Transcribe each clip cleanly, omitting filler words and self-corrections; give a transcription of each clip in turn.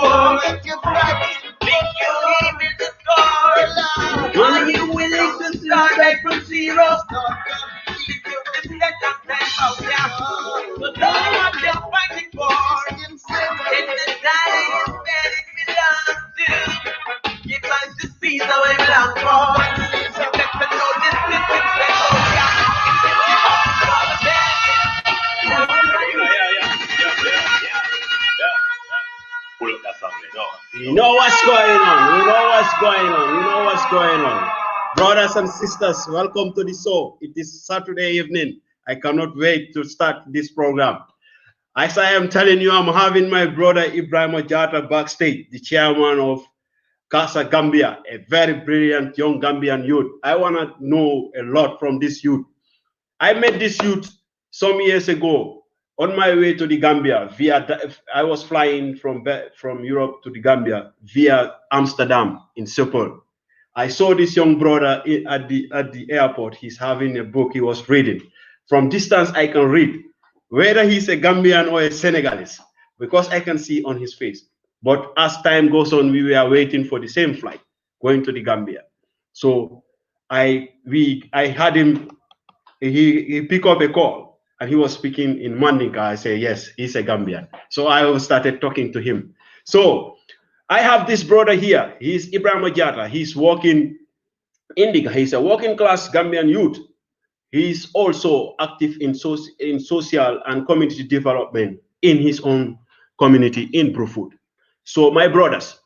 war. Make you even the score. Are you willing to start back from zero? This second time out, yeah. So know what you're fighting for. In the time that it belongs to. Give us this peace that we belong for. So let me know this is pull up that song, you know what's going on. You know what's going on. You know what's going on. Brothers and sisters, welcome to the show. It is Saturday evening. I cannot wait to start this program. As I am telling you, I'm having my brother Ibrahim Ojata backstage, the chairman of Casa Gambia, a very brilliant young Gambian youth. I want to know a lot from this youth. I met this youth some years ago on my way to the Gambia I was flying from Europe to the Gambia via Amsterdam in Schiphol. I saw this young brother at the airport. He's having a book he was reading. From distance, I can read whether he's a Gambian or a Senegalese because I can see on his face. But as time goes on, we were waiting for the same flight going to the Gambia. So I had him. He picked up a call and he was speaking in Mandinka. I say yes, he's a Gambian. So I started talking to him. So I have this brother here. He's Ibrahim Ojata. He's working Indica. He's a working class Gambian youth. He's also active in social and community development in his own community in Brufut. So my brothers,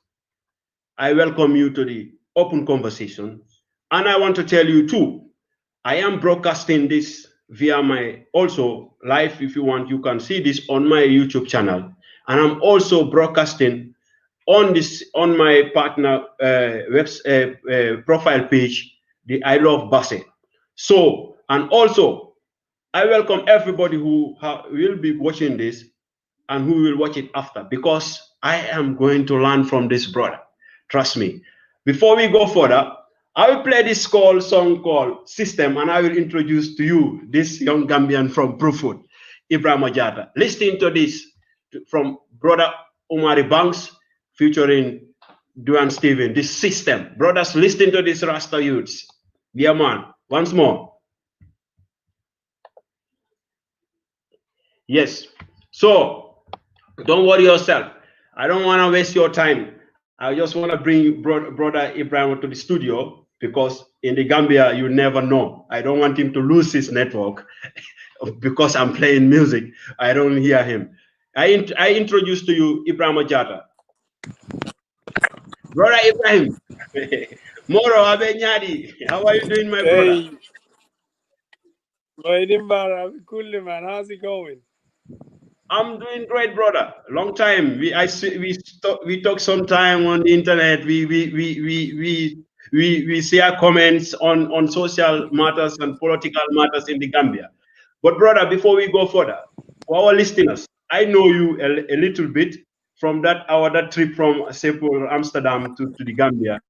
I welcome you to the open conversation. And I want to tell you too, I am broadcasting this via my also live. If you want, you can see this on my YouTube channel. And I'm also broadcasting on my partner profile page, the I Love Basse. So, and also, I welcome everybody who will be watching this and who will watch it after, because I am going to learn from this brother. Trust me. Before we go further, I will play this song called System, and I will introduce to you this young Gambian from Brufut, Ibrahim Ojata. Listen to this from brother Omari Banks featuring Duane Steven, this System. Brothers, listen to this Rasta youths. Yeah, man. Once more. Yes. So, don't worry yourself. I don't want to waste your time. I just want to bring brother Ibrahim to the studio because in the Gambia, you never know. I don't want him to lose his network because I'm playing music. I don't hear him. I introduce to you Ibrahim Ojata. Brother Ibrahim. Moro Abenyadi. How are you doing, my brother? I'm cool, man. How's it going? I'm doing great, brother. Long time. We talk sometime on the internet. We share comments on social matters and political matters in the Gambia. But brother, before we go further, for our listeners, I know you a little bit from that trip from Schiphol, Amsterdam to the Gambia.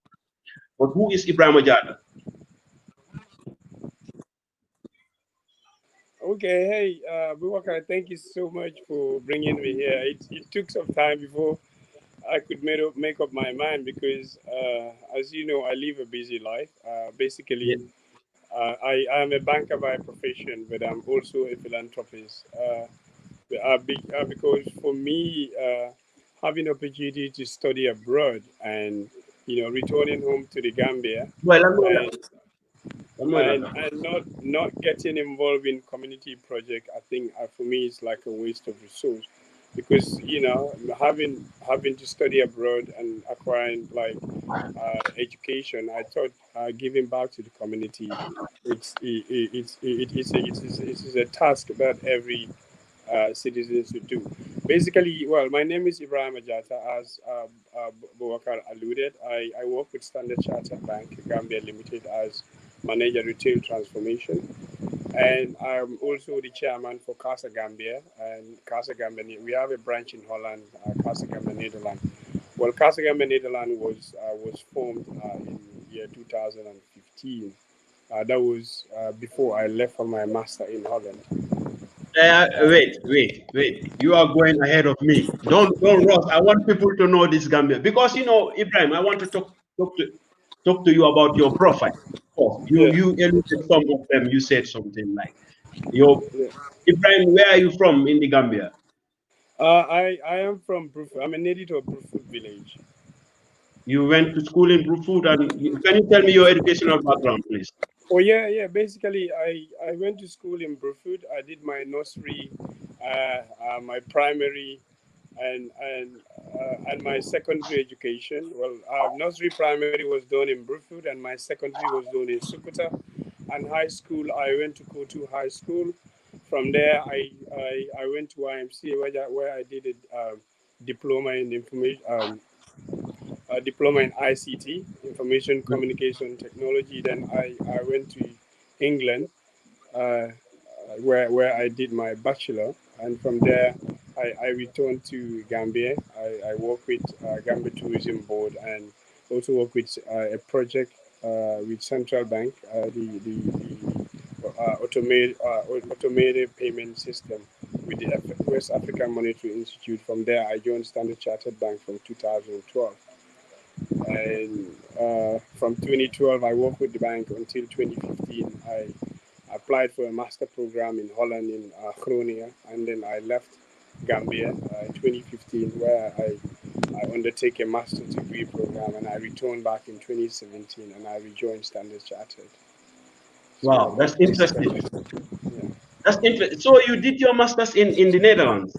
But who is Ibrahim Ojata? Okay, hey, Boubacar, thank you so much for bringing me here. It took some time before I could make up my mind because, as you know, I live a busy life. Basically, I am a banker by profession, but I'm also a philanthropist. Because for me, having opportunity to study abroad and returning home to the Gambia, and not getting involved in community project, I think for me it's like a waste of resource, because having to study abroad and acquiring like education, I thought giving back to the community, it's a task that every citizens should do. Basically, well, my name is Ibrahim Ojata. As Boubacar alluded, I work with Standard Chartered Bank Gambia Limited as manager retail transformation, and I'm also the chairman for Casa Gambia. And Casa Gambia, we have a branch in Holland, Casa Gambia Netherlands. Well, Casa Gambia Netherlands was formed in year 2015. That was before I left for my master in Holland. Wait. You are going ahead of me. Don't rush. I want people to know this Gambia because Ibrahim. I want to talk to you about your profile. Oh, you Yeah, you alluded some of them. You said something like your yeah. Ibrahim. Where are you from in the Gambia? I am from Brufut. I'm a native of Brufut village. You went to school in Brufut, and can you tell me your educational background, please? Oh yeah, yeah. Basically, I went to school in Brufut. I did my nursery, my primary, and my secondary education. Well, nursery primary was done in Brufut, and my secondary was done in Sukuta. And high school, I went to Kotu High School. From there, I went to YMCA where I did a diploma in information. Diploma in ICT, Information Communication Technology. Then I went to England, uh, where I did my bachelor, and from there I returned to Gambia. I work with Gambia Tourism Board and also work with a project with Central Bank, the automated payment system with the West African Monetary Institute. From there, I joined Standard Chartered Bank from 2012. And from 2012, I worked with the bank until 2015. I applied for a master program in Holland in Groningen, and then I left Gambia in 2015, where I undertake a master's degree program, and I returned back in 2017, and I rejoined Standard Chartered. So Wow, that's basically, interesting. yeah. That's interesting. So you did your masters in the Netherlands.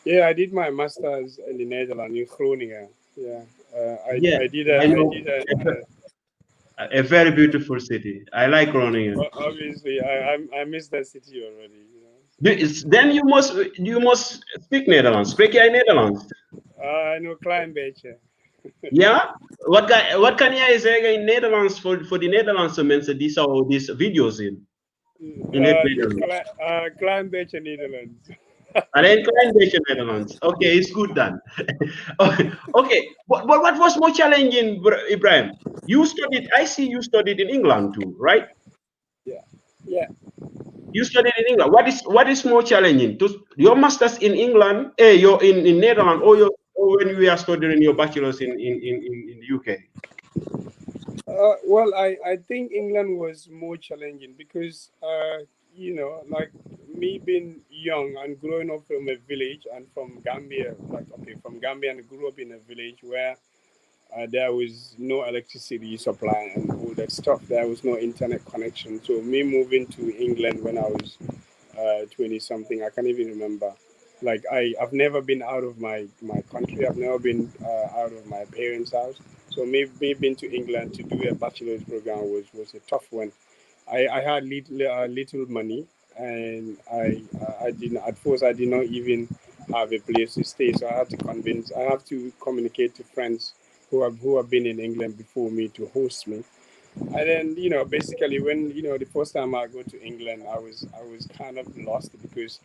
Yeah, I did my master's in the Netherlands in Groningen. Yeah, Yeah, I did I know. a A very beautiful city. I like Groningen. obviously I miss that city already. Then you must speak Netherlands. Spreek jij Nederlands? I know klein beetje. Ja? Wat kan jij zeggen in Nederlands voor die Nederlandse mensen die zo deze video's zien? In het Nederlands. Klein beetje Nederlands. Alleen een klein beetje Nederlands. Oké, is goed dan. Okay, but what was more challenging, Ibrahim? I see you studied in England too, right? Yeah, yeah. You studied in England. What is more challenging? Your masters in England, you're in Netherlands, or when you are studying your bachelor's in the UK? Well, I think England was more challenging because, like me being young and growing up from a village and from Gambia, from Gambia and grew up in a village where there was no electricity supply and all that stuff. There was no internet connection. So me moving to England when I was 20 something, I can't even remember. Like I've never been out of my country. I've never been out of my parents' house. So me being to England to do a bachelor's program was a tough one. I had little money, and I didn't at first. I did not even have a place to stay. So I have to communicate to friends who have been in England before me to host me. And then basically when the first time I go to England, I was kind of lost because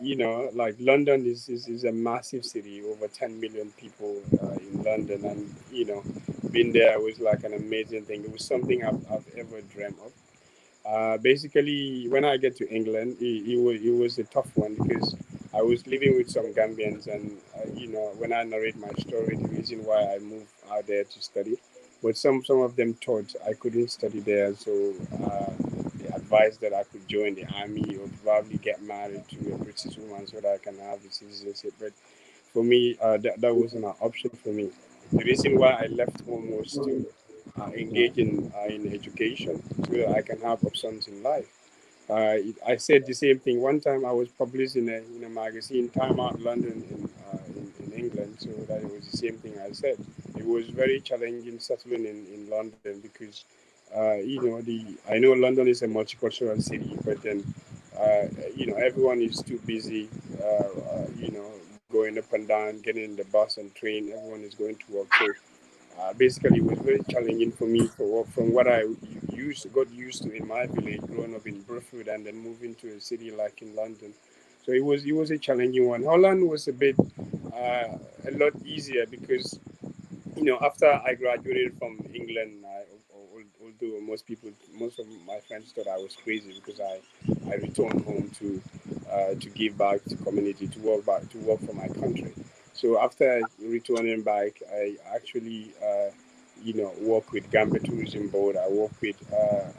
like London is a massive city, over 10 million people in London, and being there was like an amazing thing. It was something I've ever dreamt of. Basically, when I get to England, it was a tough one because I was living with some Gambians, and when I narrate my story, the reason why I moved out there to study, but some of them thought I couldn't study there, so they advised that I could join the army or probably get married to a British woman so that I can have the citizenship. But for me, that wasn't an option for me. The reason why I left home was to engage in education so that I can have options in life. I said the same thing. One time I was published in a magazine, Time Out London in England, so that it was the same thing I said. It was very challenging settling in London because, I know London is a multicultural city, but then, everyone is too busy, going up and down, getting in the bus and train. Everyone is going to work. So basically, it was very challenging for me from what I got used to in my village, growing up in Bruford and then moving to a city like in London. So it was a challenging one. Holland was a lot easier because after I graduated from England, although most of my friends thought I was crazy because I returned home to to give back to community, to work for my country. So after returning back, I actually work with Gambia Tourism Board. I work with a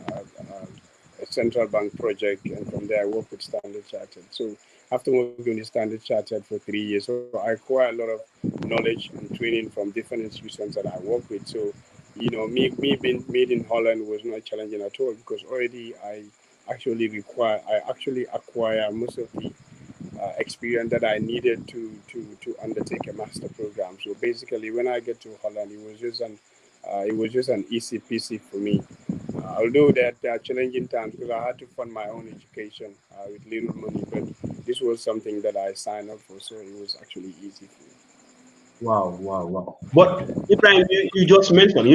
central bank project, and from there I work with Standard Chartered. So after working with Standard Chartered for 3 years, so I acquire a lot of knowledge and training from different institutions that I work with. So me being made in Holland was not challenging at all, because already I actually acquire most of the experience that I needed to undertake a master program. So basically, when I get to Holland, it was just an easy peasy for me. Although that there are challenging times, because I had to fund my own education with little money, but this was something that I signed up for, so it was actually easy for me. Wow, wow, wow. But Ibrahim, you just mentioned,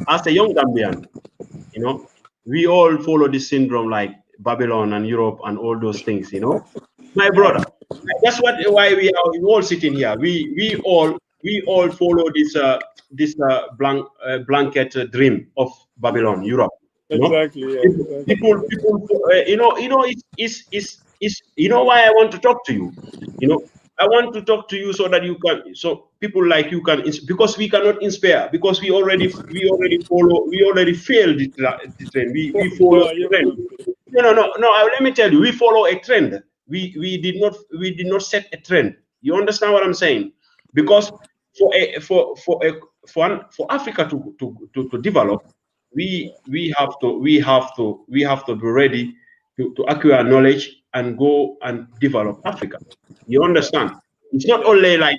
as a young Gambian, we all follow this syndrome like Babylon and Europe and all those things, My brother, that's why we are all sitting here. We all follow this blanket dream of Babylon, Europe. Exactly. Yeah, exactly. People, it's why I want to talk to you. I want to talk to you so that so people like you can, because we cannot inspire, because we already failed the trend. We follow No, the you trend. No. Let me tell you, we follow a trend. We did not set a trend. You understand what I'm saying? Because for Africa to develop, we have to be ready to acquire knowledge and go and develop Africa. You understand? It's not only like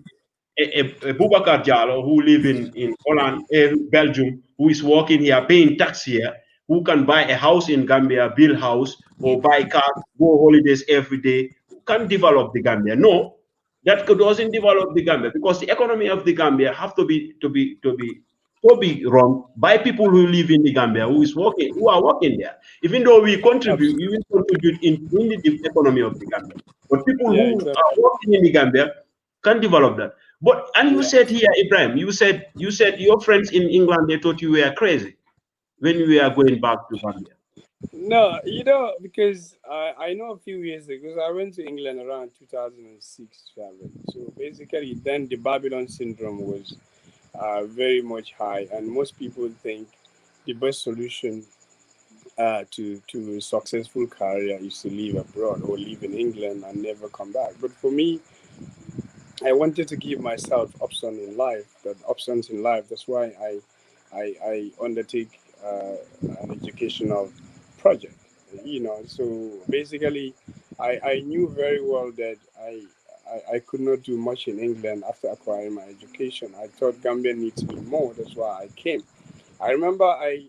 a Boubacar Diallo who live in Holland, Belgium, who is working here, paying tax here, who can buy a house in Gambia, build house, or buy car, go holidays every day, who can develop the Gambia. No, doesn't develop the Gambia, because the economy of the Gambia have to be run by people who live in the Gambia, who are working there. Even though we will contribute in the economy of the Gambia. But people Yeah, who are exactly. working in the Gambia can develop that. And you Yeah. said here, Ibrahim, you said your friends in England, they thought you were crazy when we are going back to Gambia. No, because I know a few years ago, because I went to England around 2006, traveling. So basically, then the Babylon syndrome was very much high, and most people think the best solution to a successful career is to live abroad or live in England and never come back. But for me, I wanted to give myself options in life. That's why I undertake an educational project. So basically, I knew very well that I could not do much in England after acquiring my education. I thought Gambia needs me more. That's why I came. I remember I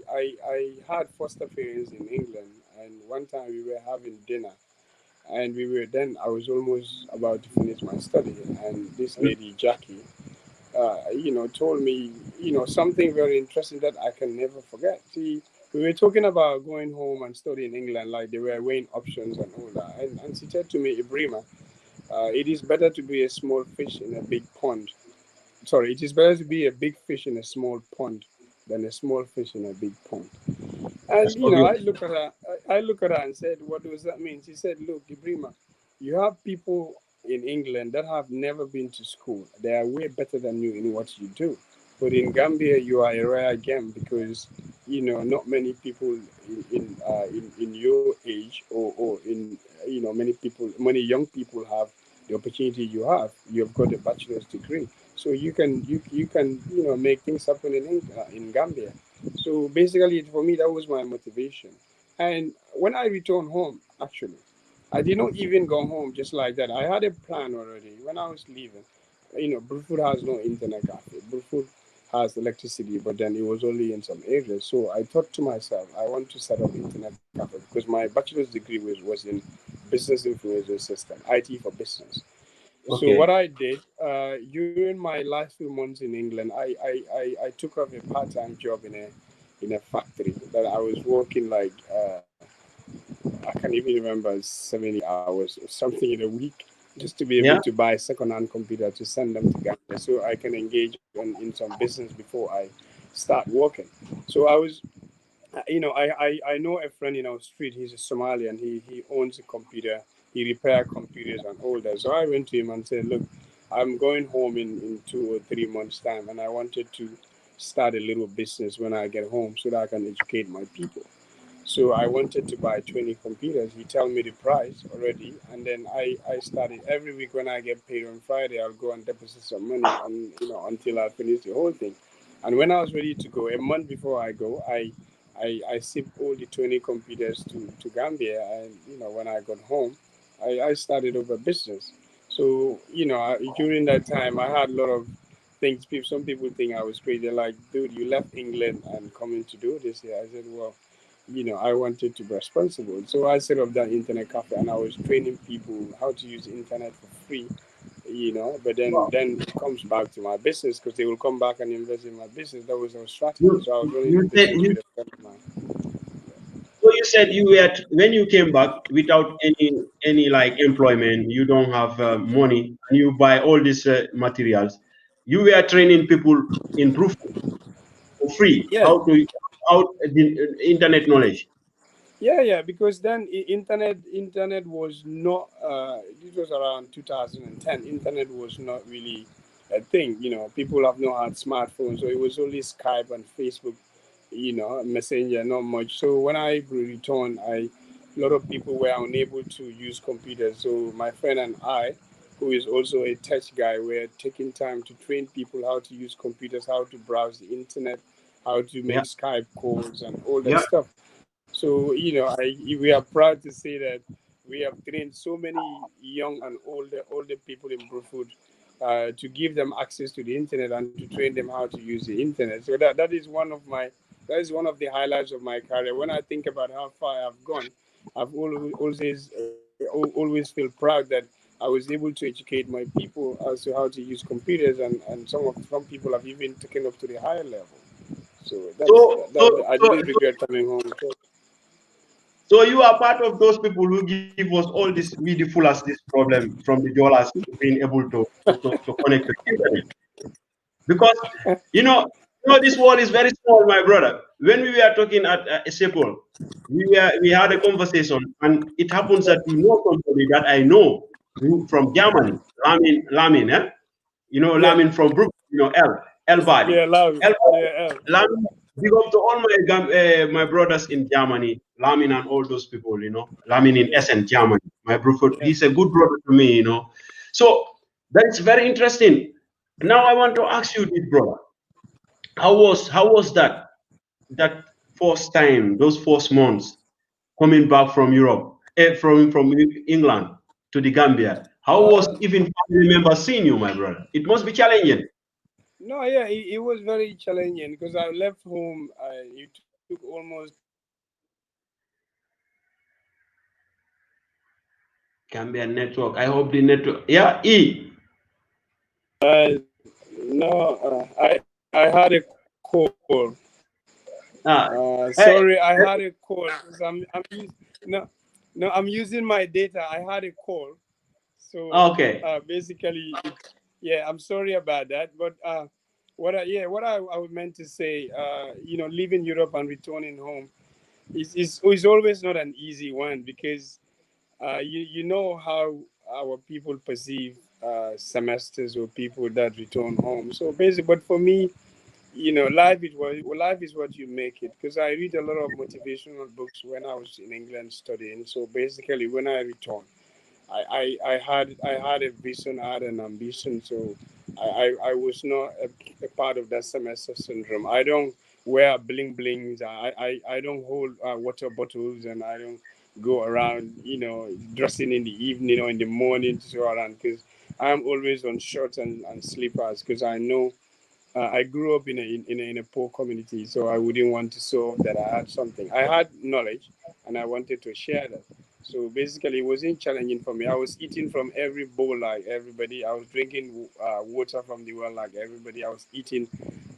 had foster parents in England, and one time we were having dinner, and I was almost about to finish my study, and this lady Jackie told me something very interesting that I can never forget. See, we were talking about going home and studying in England, like they were weighing options and all that, and she said to me, Ibrima, it is better to be a small fish in a big pond. Sorry, it is better to be a big fish in a small pond than a small fish in a big pond. That's And so good. I look at her and said, "What does that mean?" She said, "Look, Ibrima, you have people in England that have never been to school. They are way better than you in what you do. But in Gambia, you are a rare gem, because not many people in your age, or in many young people have the opportunity you have. You have got a bachelor's degree, so you can make things happen in Gambia." So basically, for me, that was my motivation. And when I returned home, actually, I did not even go home just like that. I had a plan already. When I was leaving, Bruford has no internet cafe. Bruford has electricity, but then it was only in some areas. So I thought to myself, I want to set up an internet cafe, because my bachelor's degree was in business information system, IT for business. So Okay. what I did during my last few months in England, I took up a part-time job in a factory that I was working like I can't even remember 70 hours or something in a week, just to be able Yeah. to buy a second-hand computer to send them to Ghana, so I can engage in some business before I start working. So I know a friend in our street. He's a Somalian. He owns a computer. He repair computers and all that. So I went to him and said, look, I'm going home in 2 or 3 months time, and I wanted to start a little business when I get home so that I can educate my people. So I wanted to buy 20 computers. He tell me the price already, and then I started every week when I get paid on Friday. I'll go and deposit some money, and until I finish the whole thing. And when I was ready to go, a month before I go, I shipped all the 20 computers to Gambia, and when I got home, I started up a business. So during that time, I had a lot of things. Some people think I was crazy. They're like, dude, you left England and coming to do this here. I said, well, I wanted to be responsible. So I set up that internet cafe, and I was training people how to use the internet for free. But then it comes back to my business because they will come back and invest in my business. That was our strategy. You, So I was running the you said business with a friend of mine. so you said you were when you came back without any like employment, you don't have money, and you buy all these materials. You were training people in Brufut for free Yeah, how the internet knowledge. yeah. Because then internet was not. This was around 2010. Internet was not really a thing. People have not had smartphones, so it was only Skype and Facebook. Messenger, not much. So when I returned, a lot of people were unable to use computers. So my friend and I, who is also a tech guy, were taking time to train people how to use computers, how to browse the internet, how to Yeah, make Skype calls and all that yeah. stuff. So we are proud to say that we have trained so many young and older people in Brufut to give them access to the internet and to train them how to use the internet. So that is one of the highlights of my career. When I think about how far I've gone, I've always feel proud that I was able to educate my people as to how to use computers, and some people have even taken up to the higher level. So So I didn't regret coming home. so you are part of those people who give us all this ridiculous this problem from the dollars being able to connect to the internet. Because this world is very small, my brother. When we were talking at Sepol, we had a conversation, and it happens that you know somebody that I know from Germany, Lamin, eh? Yeah, Lamin from Brook, El Badi. yeah, love, El Badi, yeah, Lamin, big up to all my brothers in Germany, Lamin and all those people, Lamin in yeah, Essen, Germany. My brother, yeah. he's a good brother to me. So that's very interesting. Now I want to ask you this, brother. How was that first time, those first months coming back from Europe, from England to the Gambia? How was even family members seeing you, my brother? It must be challenging. No, yeah, it was very challenging because I left home. It took almost. Gambia network. I hope the network. Yeah, E. No, I had a call. Ah, hey, Sorry, I had a call because no, I'm using my data. I had a call, so okay. basically, yeah, I'm sorry about that. But what I meant to say, leaving Europe and returning home is always not an easy one because you know how our people perceive semesters or people that return home. So basically, but for me, life is what you make it. Because I read a lot of motivational books when I was in England studying. So basically, when I returned, I had a vision, I had an ambition. So I was not a part of that semester syndrome. I don't wear bling blings. I don't hold water bottles, and I don't go around, dressing in the evening or in the morning to go around because I'm always on shorts and slippers because I know I grew up in a poor community, so I wouldn't want to show that I had something. I had knowledge, and I wanted to share that. So basically, it wasn't challenging for me. I was eating from every bowl like everybody. I was drinking water from the well like everybody. I was eating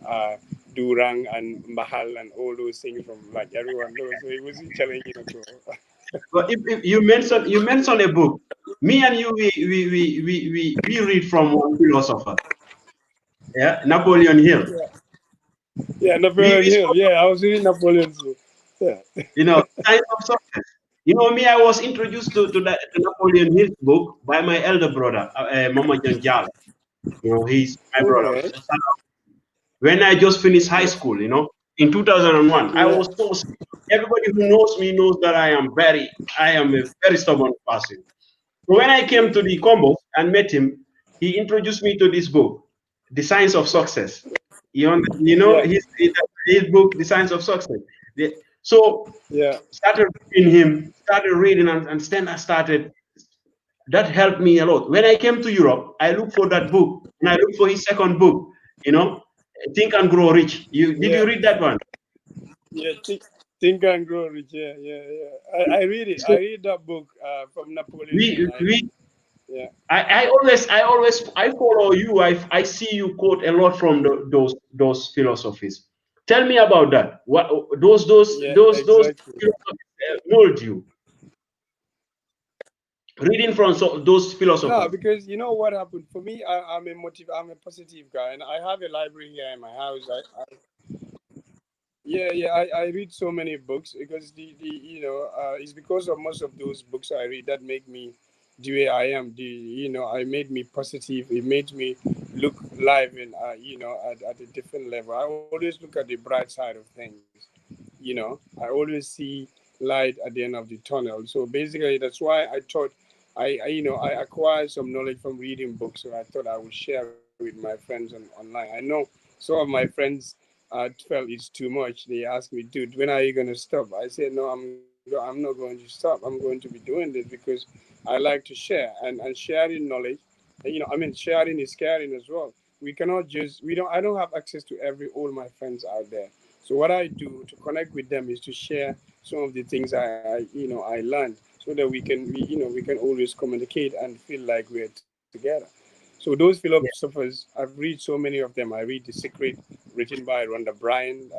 uh, durang and mahal and all those things from like everyone knows. So it wasn't challenging at all. But if you mentioned a book, me and you we read from one philosopher, yeah, Napoleon Hill. Yeah, We Napoleon we Hill. spoke Yeah, I was reading Napoleon too. Yeah. You know, Signs of Success. You know, me, I was introduced to Napoleon Hill's book by my elder brother, Mama John Jal. You know, he's my brother. Okay. When I just finished high school, you know, in 2001, I Yeah. was so sick. Everybody who knows me knows that I am a very stubborn person. So when I came to the combo and met him, he introduced me to this book, The Science of Success. You know Yeah. his book, The Science of Success. So Yeah. started reading, and then I started. That helped me a lot. When I came to Europe, I looked for that book, and I looked for his second book. You know, Think and Grow Rich. Did Yeah. you read that one? Yeah. Think and Grow Rich. Yeah. Yeah. Yeah. I read it. I So read that book from Napoleon we Hill. we Yeah. I follow you. I see you quote a lot from those philosophies. Tell me about that. What Yeah. those Exactly. philosophies mold you? Reading from those No, philosophers. because you know what happened for me. I'm a positive guy, and I have a library here in my house. Yeah, yeah. I read so many books because it's because of most of those books I read that make me the way I am. I made me positive. It made me look live and at a different level. I always look at the bright side of things. I always see light at the end of the tunnel. So basically, that's why I thought I acquired some knowledge from reading books. So I thought I would share with my friends online. I know some of my friends felt it's too much. They asked me, dude, when are you going to stop? I said, no, I'm not going to stop. I'm going to be doing this because I like to share, and sharing knowledge. Sharing is caring as well. I don't have access to all my friends out there. So what I do to connect with them is to share some of the things I learned, so that we can always communicate and feel like we're together. So those Yeah, philosophers, I've read so many of them. I read The Secret, written by Rhonda Bryan,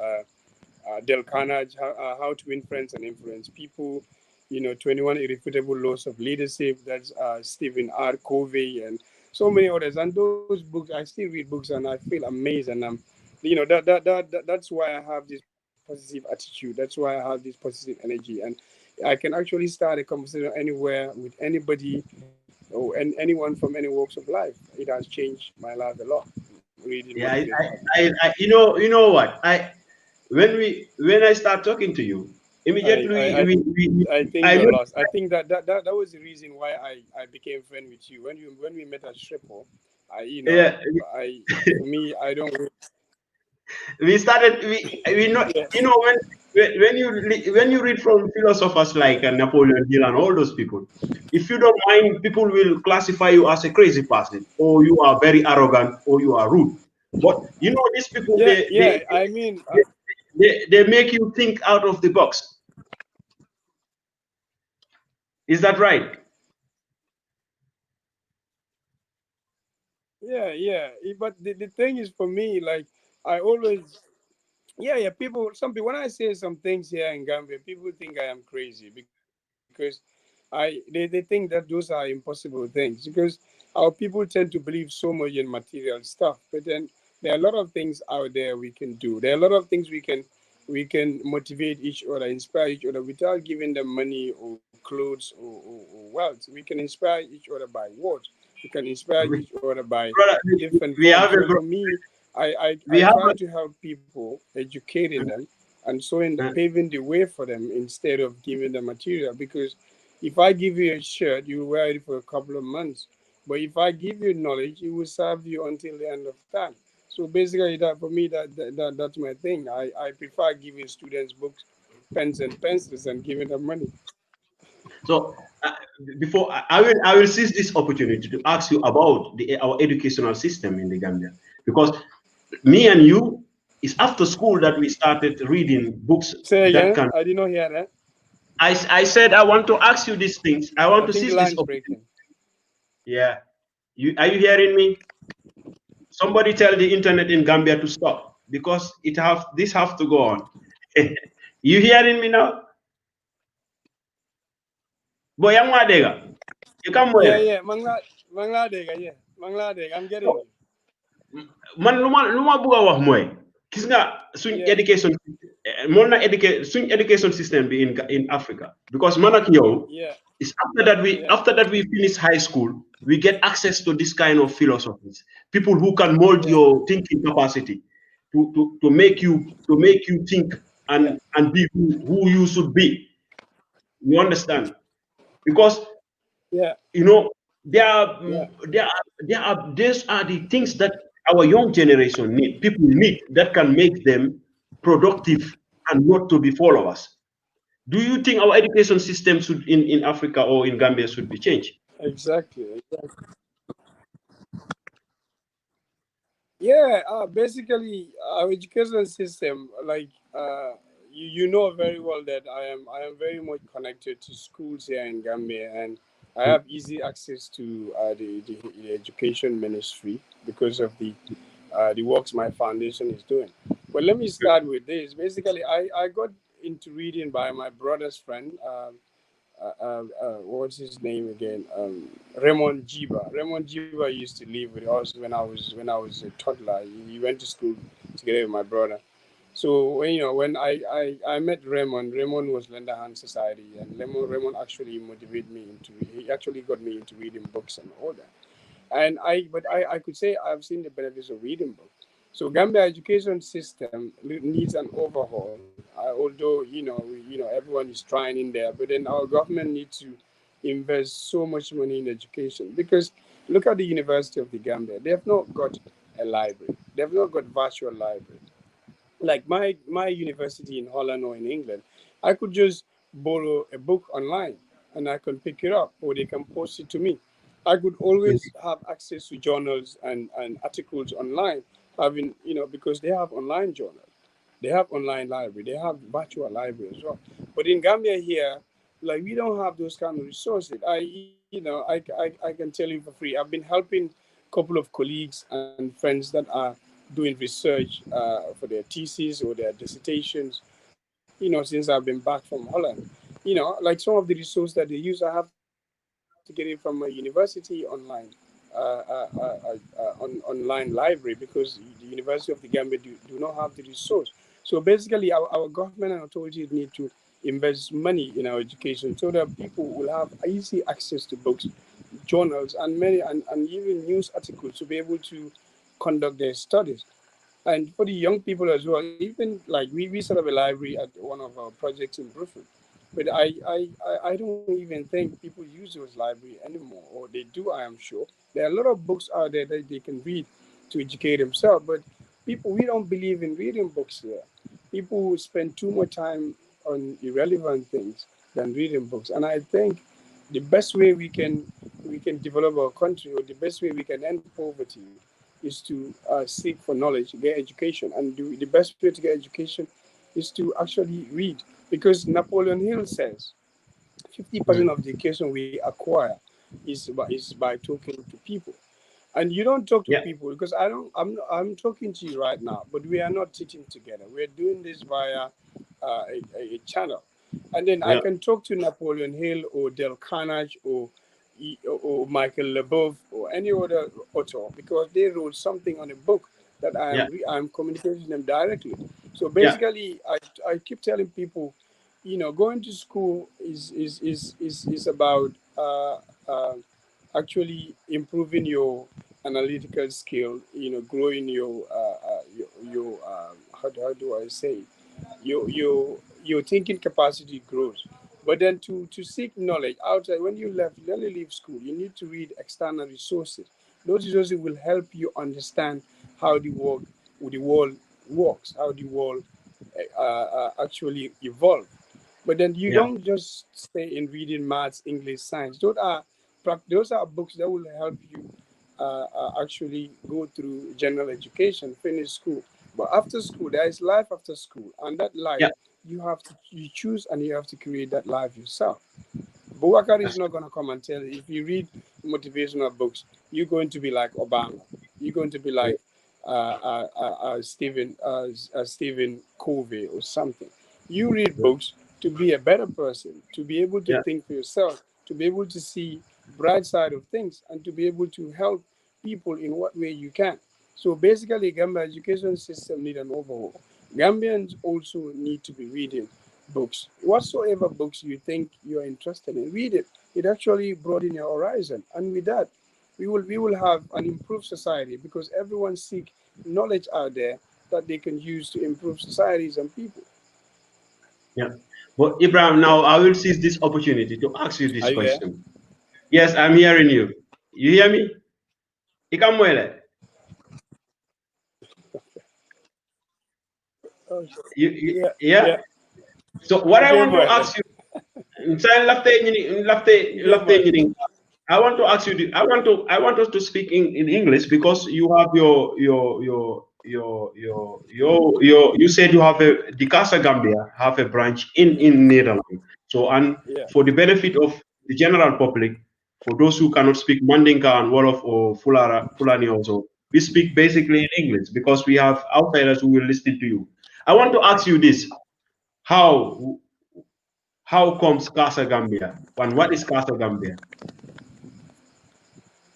Dale Carnegie, How to Influence and Influence People, 21 Irrefutable Laws of Leadership. That's Stephen R. Covey, and so many others. And those books, I still read books, and I feel amazed. And that's why I have this positive attitude. That's why I have this positive energy, and I can actually start a conversation anywhere with anybody or anyone from any walks of life. It has changed my life a lot. Reading yeah. motivates others. You know what? When I start talking to you, immediately I think I you're know. lost. I think that was the reason why I became friend with you. When we met at Shripo, Yeah, for me, I don't. we started. We know. Yeah, You know when you read from philosophers like Napoleon Hill and all those people, if you don't mind, people will classify you as a crazy person, or you are very arrogant, or you are rude. But you know, these people, yeah, yeah. I mean, they make you think out of the box. Is that right? yeah, yeah. But the thing is, for me, like I always, yeah, yeah. Some people, when I say some things here in Gambia, people think I am crazy because they think that those are impossible things because our people tend to believe so much in material stuff. But then there are a lot of things out there we can do. There are a lot of things we can motivate each other, inspire each other without giving them money or clothes or wealth. We can inspire each other by words. We can inspire each other by Brother, different we forms. have So a for me, I we have try to help people, educating them, and paving the way for them instead of giving them material. Because if I give you a shirt, you wear it for a couple of months. But if I give you knowledge, it will serve you until the end of time. So basically, that for me, that's my thing. I prefer giving students books, pens, and pencils, and giving them money. so before I will seize this opportunity to ask you about our educational system in the Gambia, because me and you, it's after school that we started reading books Say that again. can. I did not hear that. I said I want to ask you these things. I want I to think the seize this line is opportunity. breaking. Yeah, are you hearing me? Somebody tell the internet in Gambia to stop because this have to go on. You hearing me now? Boy, yang wadega. You come Yeah, where? yeah. Mangladega, yeah. Mangladega. I'm getting you. Man, luma buga wax moy. Gis nga suñ Yeah, education. Mona educate swing education system be in Africa because Manak yow Yeah, is after that we finish high school, we get access to this kind of philosophies. People who can mold yeah, your thinking capacity to make you think yeah, and be who you should be. You understand? Because yeah, you know there are yeah. these are the things that our young generation need, people need, that can make them productive and not to be followers. Do you think our education system should in Africa or in Gambia should be changed? Exactly. Yeah, basically, our education system, like you know very well that I am very much connected to schools here in Gambia, and I have easy access to the education ministry because of the works my foundation is doing. But let me start with this. Basically, I got into reading by my brother's friend. What's his name again? Raymond Jiba. Raymond Jiba used to live with us when I was a toddler. He went to school together with my brother. So when I met Raymond, Raymond was Lender Hand Society, and Raymond actually motivated me into. He actually got me into reading books and all that. And I could say I've seen the benefits of reading books. So Gambia education system needs an overhaul. Although everyone is trying in there, but then our government needs to invest so much money in education because look at the University of the Gambia. They have not got a library. They have not got virtual library like my university in Holland or in England. I could just borrow a book online and I can pick it up or they can post it to me. I could always have access to journals and articles online, having because they have online journals, they have online library, they have virtual library as well. But in Gambia here, like we don't have those kind of resources. I can tell you for free. I've been helping a couple of colleagues and friends that are doing research for their theses or their dissertations, since I've been back from Holland. Like some of the resources that they use, I have to get it from a university online, online library because the University of the Gambia do not have the resource. So basically, our government and authorities need to invest money in our education so that people will have easy access to books, journals, and even news articles to be able to conduct their studies. And for the young people as well, even like we set up a library at one of our projects in Brooklyn. But I don't even think people use those libraries anymore, or they do, I am sure. There are a lot of books out there that they can read to educate themselves, but we don't believe in reading books here. People spend too much time on irrelevant things than reading books. And I think the best way we can develop our country, or the best way we can end poverty, is to seek for knowledge, get education, and the best way to get education is to actually read. Because Napoleon Hill says 50% of the education we acquire is by talking to people. And you don't talk to Yeah, people because I'm talking to you right now, but we are not sitting together. We're doing this via a channel, and then I yeah, can talk to Napoleon Hill or Dale Carnage or Michael Leboeuf or any other author because they wrote something on a book that yeah, I'm communicating them directly. So yeah, basically, I keep telling people, going to school is about actually improving your analytical skill, growing your how do I say it? Your thinking capacity grows. But then to seek knowledge outside, when you leave school, you need to read external resources. Those resources will help you understand how the world works, how the world actually evolve. But then you yeah, don't just stay in reading maths, English, science. Those are books that will help you actually go through general education, finish school. But after school, there is life after school, and that life yeah. you choose and you have to create that life yourself. Boubacar is That's not going to come and tell you. If you read motivational books, you're going to be like Obama. You're going to be true. like Stephen Covey or something. You read books to be a better person, to be able to Yeah, think for yourself, to be able to see bright side of things, and to be able to help people in what way you can. So basically, Gambia education system need an overhaul. Gambians also need to be reading books. Whatsoever books you think you're interested in, read it. It actually broaden your horizon. And with that, we will have an improved society because everyone seek knowledge out there that they can use to improve societies and people. Yeah. But Ibrahim, now I will seize this opportunity to ask you this Are you there? question. Yes, I'm hearing you. You hear me? Ikamwele. Oh, You, yeah, yeah. yeah. So what I want to Again, ask you, Nsain lafte nyini. I want to ask you. I want us to speak in English because you have you said you have the Casa Gambia have a branch in Netherlands. So and yeah. for the benefit of the general public, for those who cannot speak Mandinka and Wolof or Fulani also, we speak basically in English because we have outsiders who will listen to you. I want to ask you this: how how comes Casa Gambia? And what is Casa Gambia?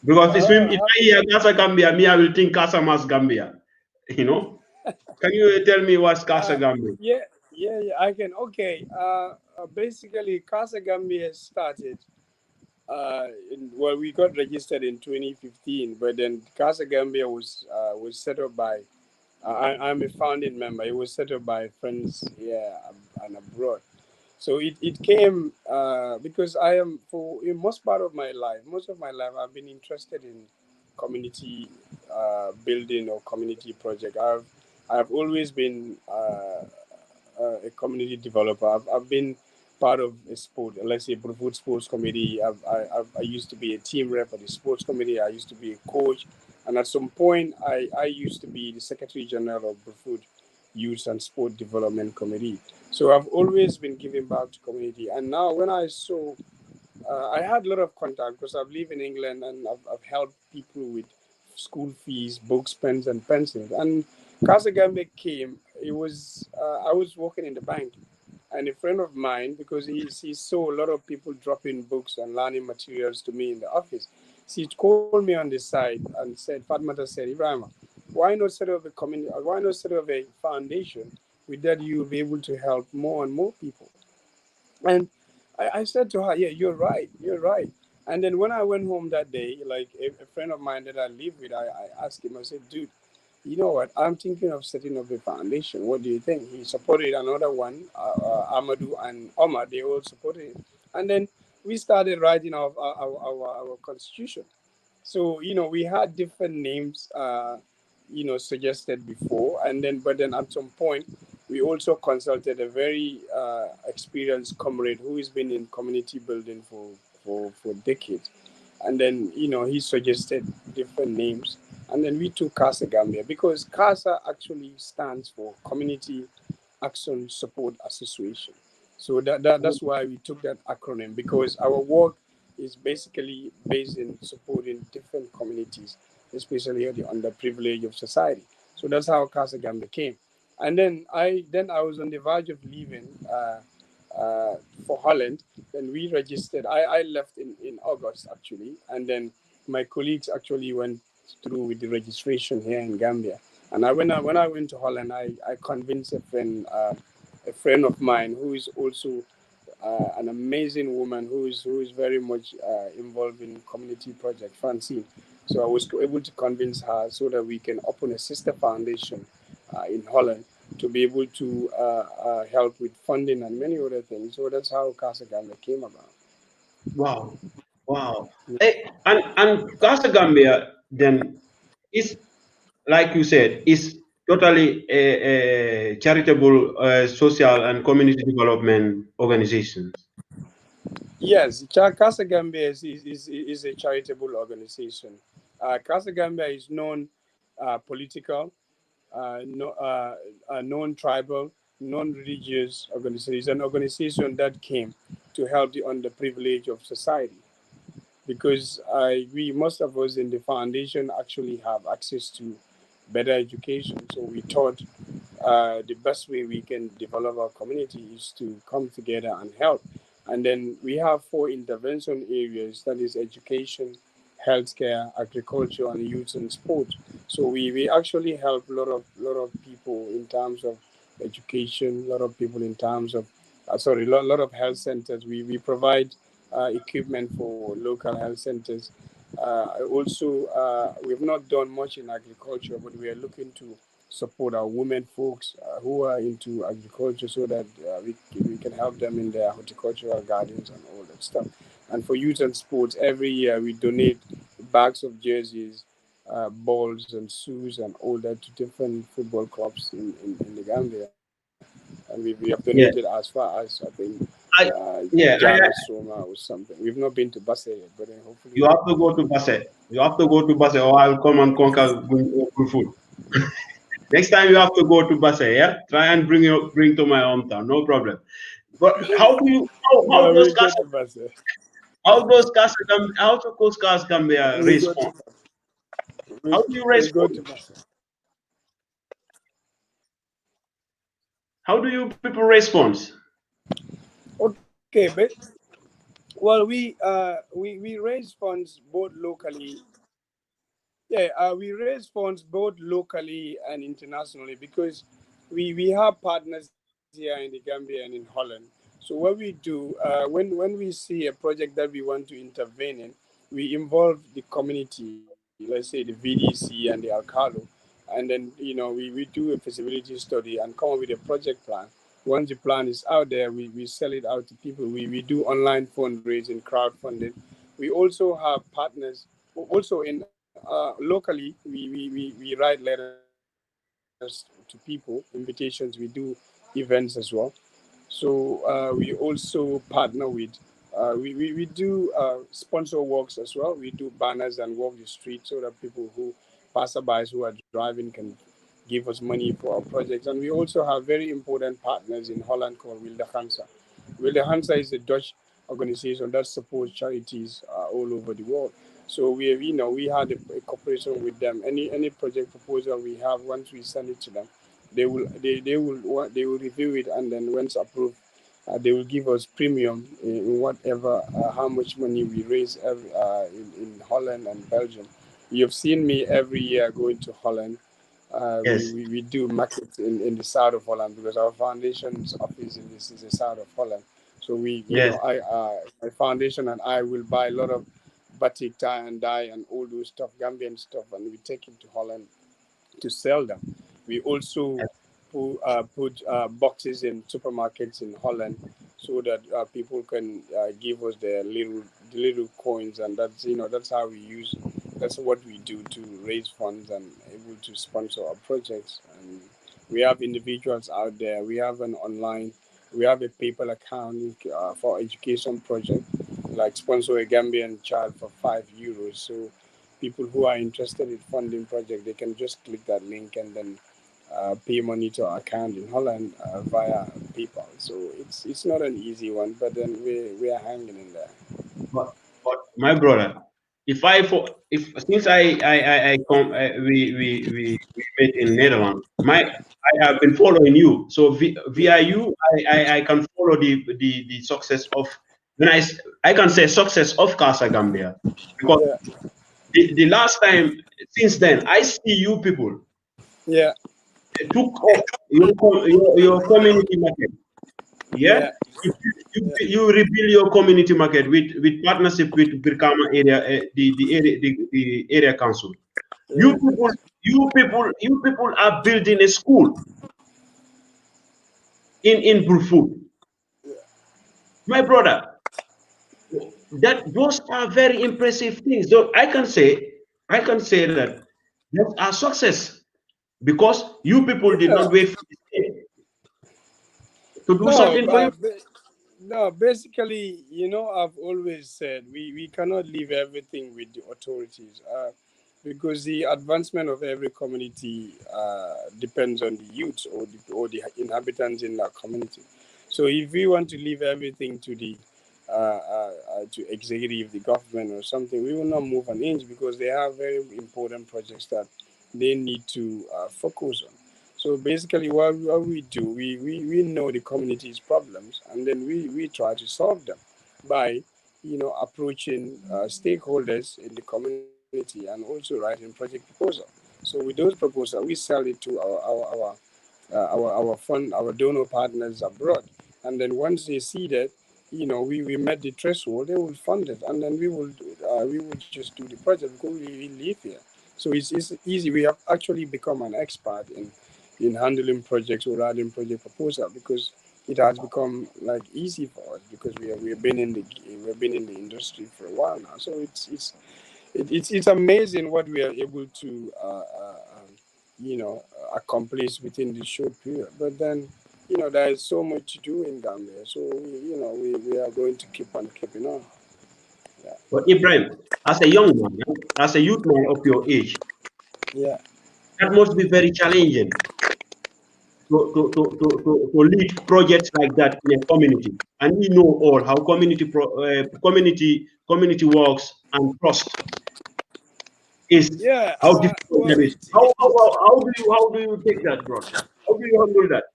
Because if Uh, I hear Casa Gambia, me, I will think Casa Mas Gambia. You know? Can you tell me what's Casa uh, Gambia? yeah, yeah. I can. Okay. Basically, Casa Gambia started. Well, we got registered in 2015, but then Casa Gambia was set up by. I'm a founding member. It was set up by friends here and abroad. So it came because I am for in most of my life, I've been interested in community building or community project. I've always been a community developer. I've been part of a sport, let's say Brufut Sports Committee. I used to be a team rep at the sports committee. I used to be a coach, and at some point, I used to be the Secretary General of Brufut Youth and Sport Development Committee. So I've always been giving back to community. And now when I saw, I had a lot of contact because I've lived in England and I've helped people with school fees, books, pens, and pencils. And Casa Gambia came. It was I was working in the bank, and a friend of mine, because he saw a lot of people dropping books and learning materials to me in the office. So he called me on the side and said, Fatmata said, Ibrahim, why not set up a community? Why not set up a foundation? With that, you'll be able to help more and more people. And I said to her, yeah, you're right. You're right. And then when I went home that day, like a friend of mine that I live with, I asked him, I said, dude, you know what? I'm thinking of setting up a foundation. What do you think? He supported another one, Amadou and Omar. They all supported it. And then we started writing our constitution. So, we had different names, suggested before. And then, but then at some point, we also consulted a very experienced comrade who has been in community building for decades. And then, he suggested different names. And then we took CASA Gambia because CASA actually stands for Community Action Support Association. So that's why we took that acronym because our work is basically based in supporting different communities, especially the underprivileged of society. So that's how Casa Gambia came. And then I was on the verge of leaving for Holland. Then we registered. I left in August actually, and then my colleagues actually went through with the registration here in Gambia. And when I went to Holland, I convinced a friend of mine who is also an amazing woman who is very much involved in community project, Francine. So I was able to convince her so that we can open a sister foundation in Holland to be able to help with funding and many other things. So that's how Casa Gambia came about. Wow. Wow. And Casa Gambia then is, like you said, is totally a charitable, social and community development organization. Yes, Casa Gambia is a charitable organization. Casa Gambia is non-political, no, non-tribal, non-religious organization. It's an organization that came to help the underprivileged of society because we most of us in the foundation actually have access to better education. So we thought the best way we can develop our community is to come together and help. And then we have four intervention areas that is education, healthcare, agriculture, and youth and sport. So we actually help a lot of people in terms of education, a lot of people in terms of, lot of health centers. We provide equipment for local health centers. Also, we've not done much in agriculture, but we are looking to support our women folks who are into agriculture so that we can help them in their horticultural gardens and all that stuff. And for youth and sports, every year we donate bags of jerseys, balls and shoes and all that to different football clubs in the Gambia. And we have donated as Yeah, far as, I think, I yeah, Jara Soma or something. We've not been to Basse yet, but then hopefully you have to go to Basse. You have to go to Basse, or I'll come and conquer good food. Next time you have to go to Basse, yeah. Try and bring to my hometown, no problem. But how do you how no, those we cars go to Basse. how those cars can be We go to respond? we, How do you we go to respond? Basse. How do you people respond? Okay, but well, we raise funds both locally. Yeah, we raise funds both locally and internationally because we have partners here in the Gambia and in Holland. So what we do when we see a project that we want to intervene in, we involve the community, let's say the VDC and the Alcalo, and then we do a feasibility study and come up with a project plan. Once the plan is out there, we sell it out to people. We do online fundraising, crowdfunding. We also have partners also in locally, we write letters to people, invitations. We do events as well. So we also partner with, we do sponsor walks as well. We do banners and walk the street so that people who passerbys who are driving can give us money for our projects. And we also have very important partners in Holland called Wilde Hansa. Wilde Hansa is a Dutch organization that supports charities all over the world. So we had a cooperation with them. Any project proposal we have, once we send it to them, they will review it, and then once approved, they will give us premium in whatever how much money we raise in Holland and Belgium. You've seen me every year going to Holland. Yes, We do markets in the south of Holland because our foundation's office in this is the south of Holland. So yes, my foundation and I will buy a lot of batik tie and dye and all those stuff, Gambian stuff, and we take it to Holland to sell them. We also put boxes in supermarkets in Holland so that people can give us the little coins, and that's how we use. That's what we do to raise funds and able to sponsor our projects. And we have individuals out there. We have an online. We have a PayPal account for education project, like sponsor a Gambian child for €5. So people who are interested in funding project, they can just click that link and then pay money to our account in Holland via PayPal. So it's not an easy one, but then we are hanging in there. but my brother, if since I come we met in Netherlands, I have been following you. So via you, I can follow the success of when I can say success of Casa Gambia because Yeah, the last time since then I see you people yeah, took up your community market. Yeah, yeah, you rebuild your community market with partnership with Birkama area, the area council. You yeah, people, you people are building a school in Brufut. My brother, that those are very impressive things. So I can say that that's a success because you people did yeah. not wait for the state to do No, something for you. no. Basically, I've always said we cannot leave everything with the authorities, because the advancement of every community depends on the youth or the inhabitants in that community. So if we want to leave everything to the to executive, the government or something, we will not move an inch because they have very important projects that they need to focus on. So basically, what we do, we know the community's problems, and then we try to solve them by, approaching stakeholders in the community and also writing project proposal. So with those proposals, we sell it to our our donor partners abroad. And then once they see that, we met the threshold, they will fund it, and then we will just do the project because we live here. So it's easy. We have actually become an expert in handling projects or writing project proposal because it has become like easy for us because we've been in the industry for a while now. So it's amazing what we are able to accomplish within this short period. But then there is so much to do in Gambia. So we are going to keep on keeping on. Yeah. But Ibrahim, as a young man, as a youth man of your age, Yeah. that must be very challenging to lead projects like that in a community. And we know all how community works and trust is, Yeah. how difficult Well, that is. How do you take that, bro? How do you handle that?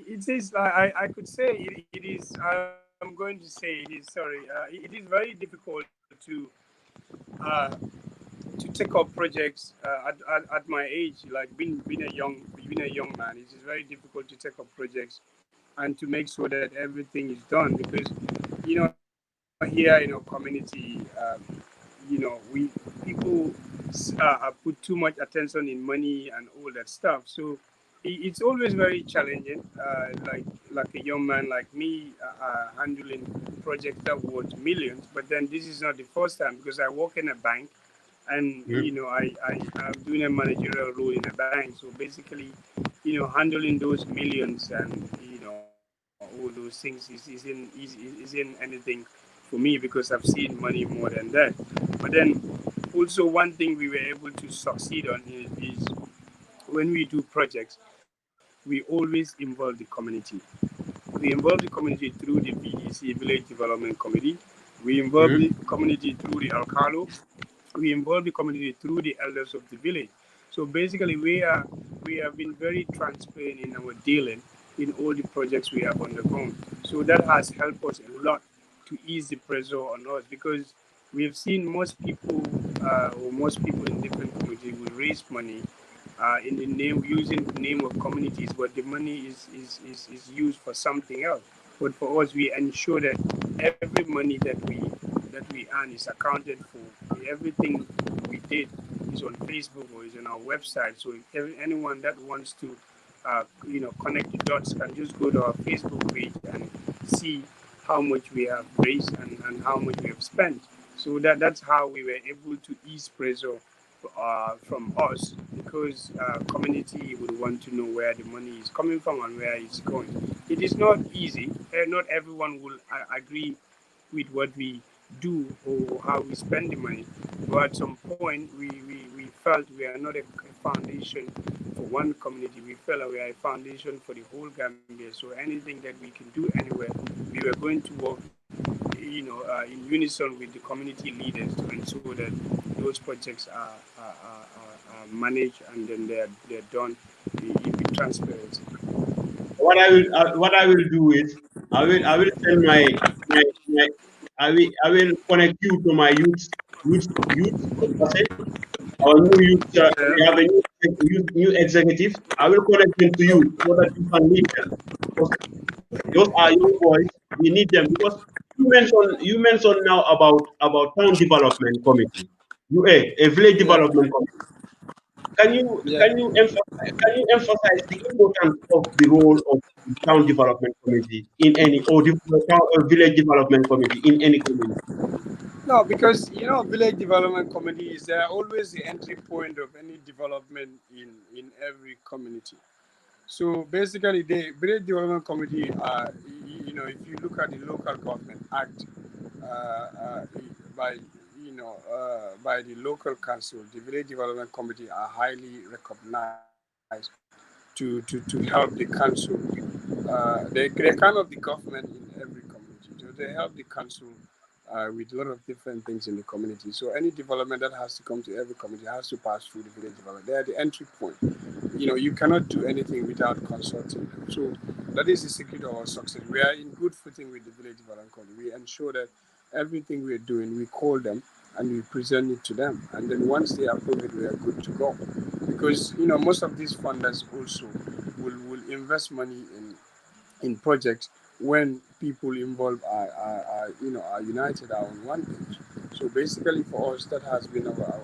it is. I could say it is. I'm going to say it is. Sorry. It is very difficult uh, to take up projects at my age. Like being a young man, it is very difficult to take up projects and to make sure that everything is done because here in our community, we people put too much attention in money and all that stuff. So it's always very challenging. Like a young man like me handling projects that worth millions. But then this is not the first time because I work in a bank, and I'm doing a managerial role in a bank. So basically, handling those millions and all those things isn't anything for me because I've seen money more than that. But then also one thing we were able to succeed on is when we do projects, we always involve the community. We involve the community through the VDC Village Development Committee. We involve the community through the Alcalo. We involve the community through the elders of the village. So basically, we have been very transparent in our dealing in all the projects we have undergone. So that has helped us a lot to ease the pressure on us because we've seen most people in different communities will raise money in the name using the name of communities, but the money is used for something else. But for us, we ensure that every money that we earn is accounted for. Everything we did is on Facebook or is on our website. So if anyone that wants to connect the dots can just go to our Facebook page and see how much we have raised and how much we have spent. So that's how we were able to ease pressure from us because community would want to know where the money is coming from and where it's going. It is not easy. Not everyone will agree with what we do or how we spend the money. But at some point, we felt we are not a foundation for one community. We felt we are a foundation for the whole Gambia. So anything that we can do anywhere, we were going to work, in unison with the community leaders to ensure that those projects are managed and then they're done with transparency. What I will do is I will send my I will connect you to my youth person. Our new youth, we have a new executive. I will connect them to you so that you can lead them. Because those are young boys. We need them because you mentioned now about town development committee, a village Yeah. development committee. Can you Yeah. can you emphasize the importance of the role of the town development committee in any, or the town or village development committee in any community? No, because village development committee is always the entry point of any development in every community. So basically, the village development committee, if you look at the local government act by by the local council, the village development committee are highly recognized to help the council. They're kind of the government in every community. So they help the council with a lot of different things in the community. So any development that has to come to every community has to pass through the village development. They are the entry point. You cannot do anything without consulting them. So that is the secret of our success. We are in good footing with the village development committee. We ensure that everything we are doing, we call them and we present it to them. And then once they approve it, we are good to go. because most of these funders also will invest money in projects when people involved are united, are on one page. So basically, for us, that has been our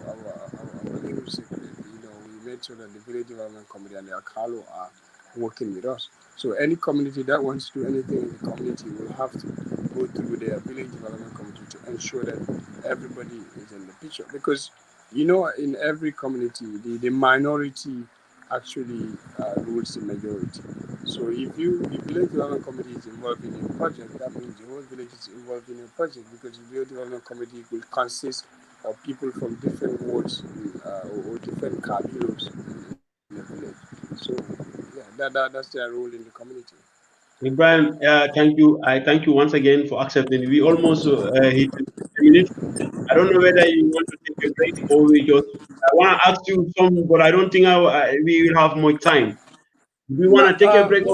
leadership. We made sure that the village development committee and the Akalo are working with us. So any community that wants to do anything in the community will have to go through their village development committee to ensure that everybody is in the picture. Because in every community, the minority actually rules the majority. So if the village development committee is involved in a project, that means the whole village is involved in a project, because the village development committee will consist of people from different wards or different kabilos in the village. So yeah, that's their role in the community. Ibrahim, thank you. I thank you once again for accepting. We almost hit 10 minutes. I don't know whether you want to take a break or we just. I want to ask you some, but I don't think we will have much time. Do we want to take a break?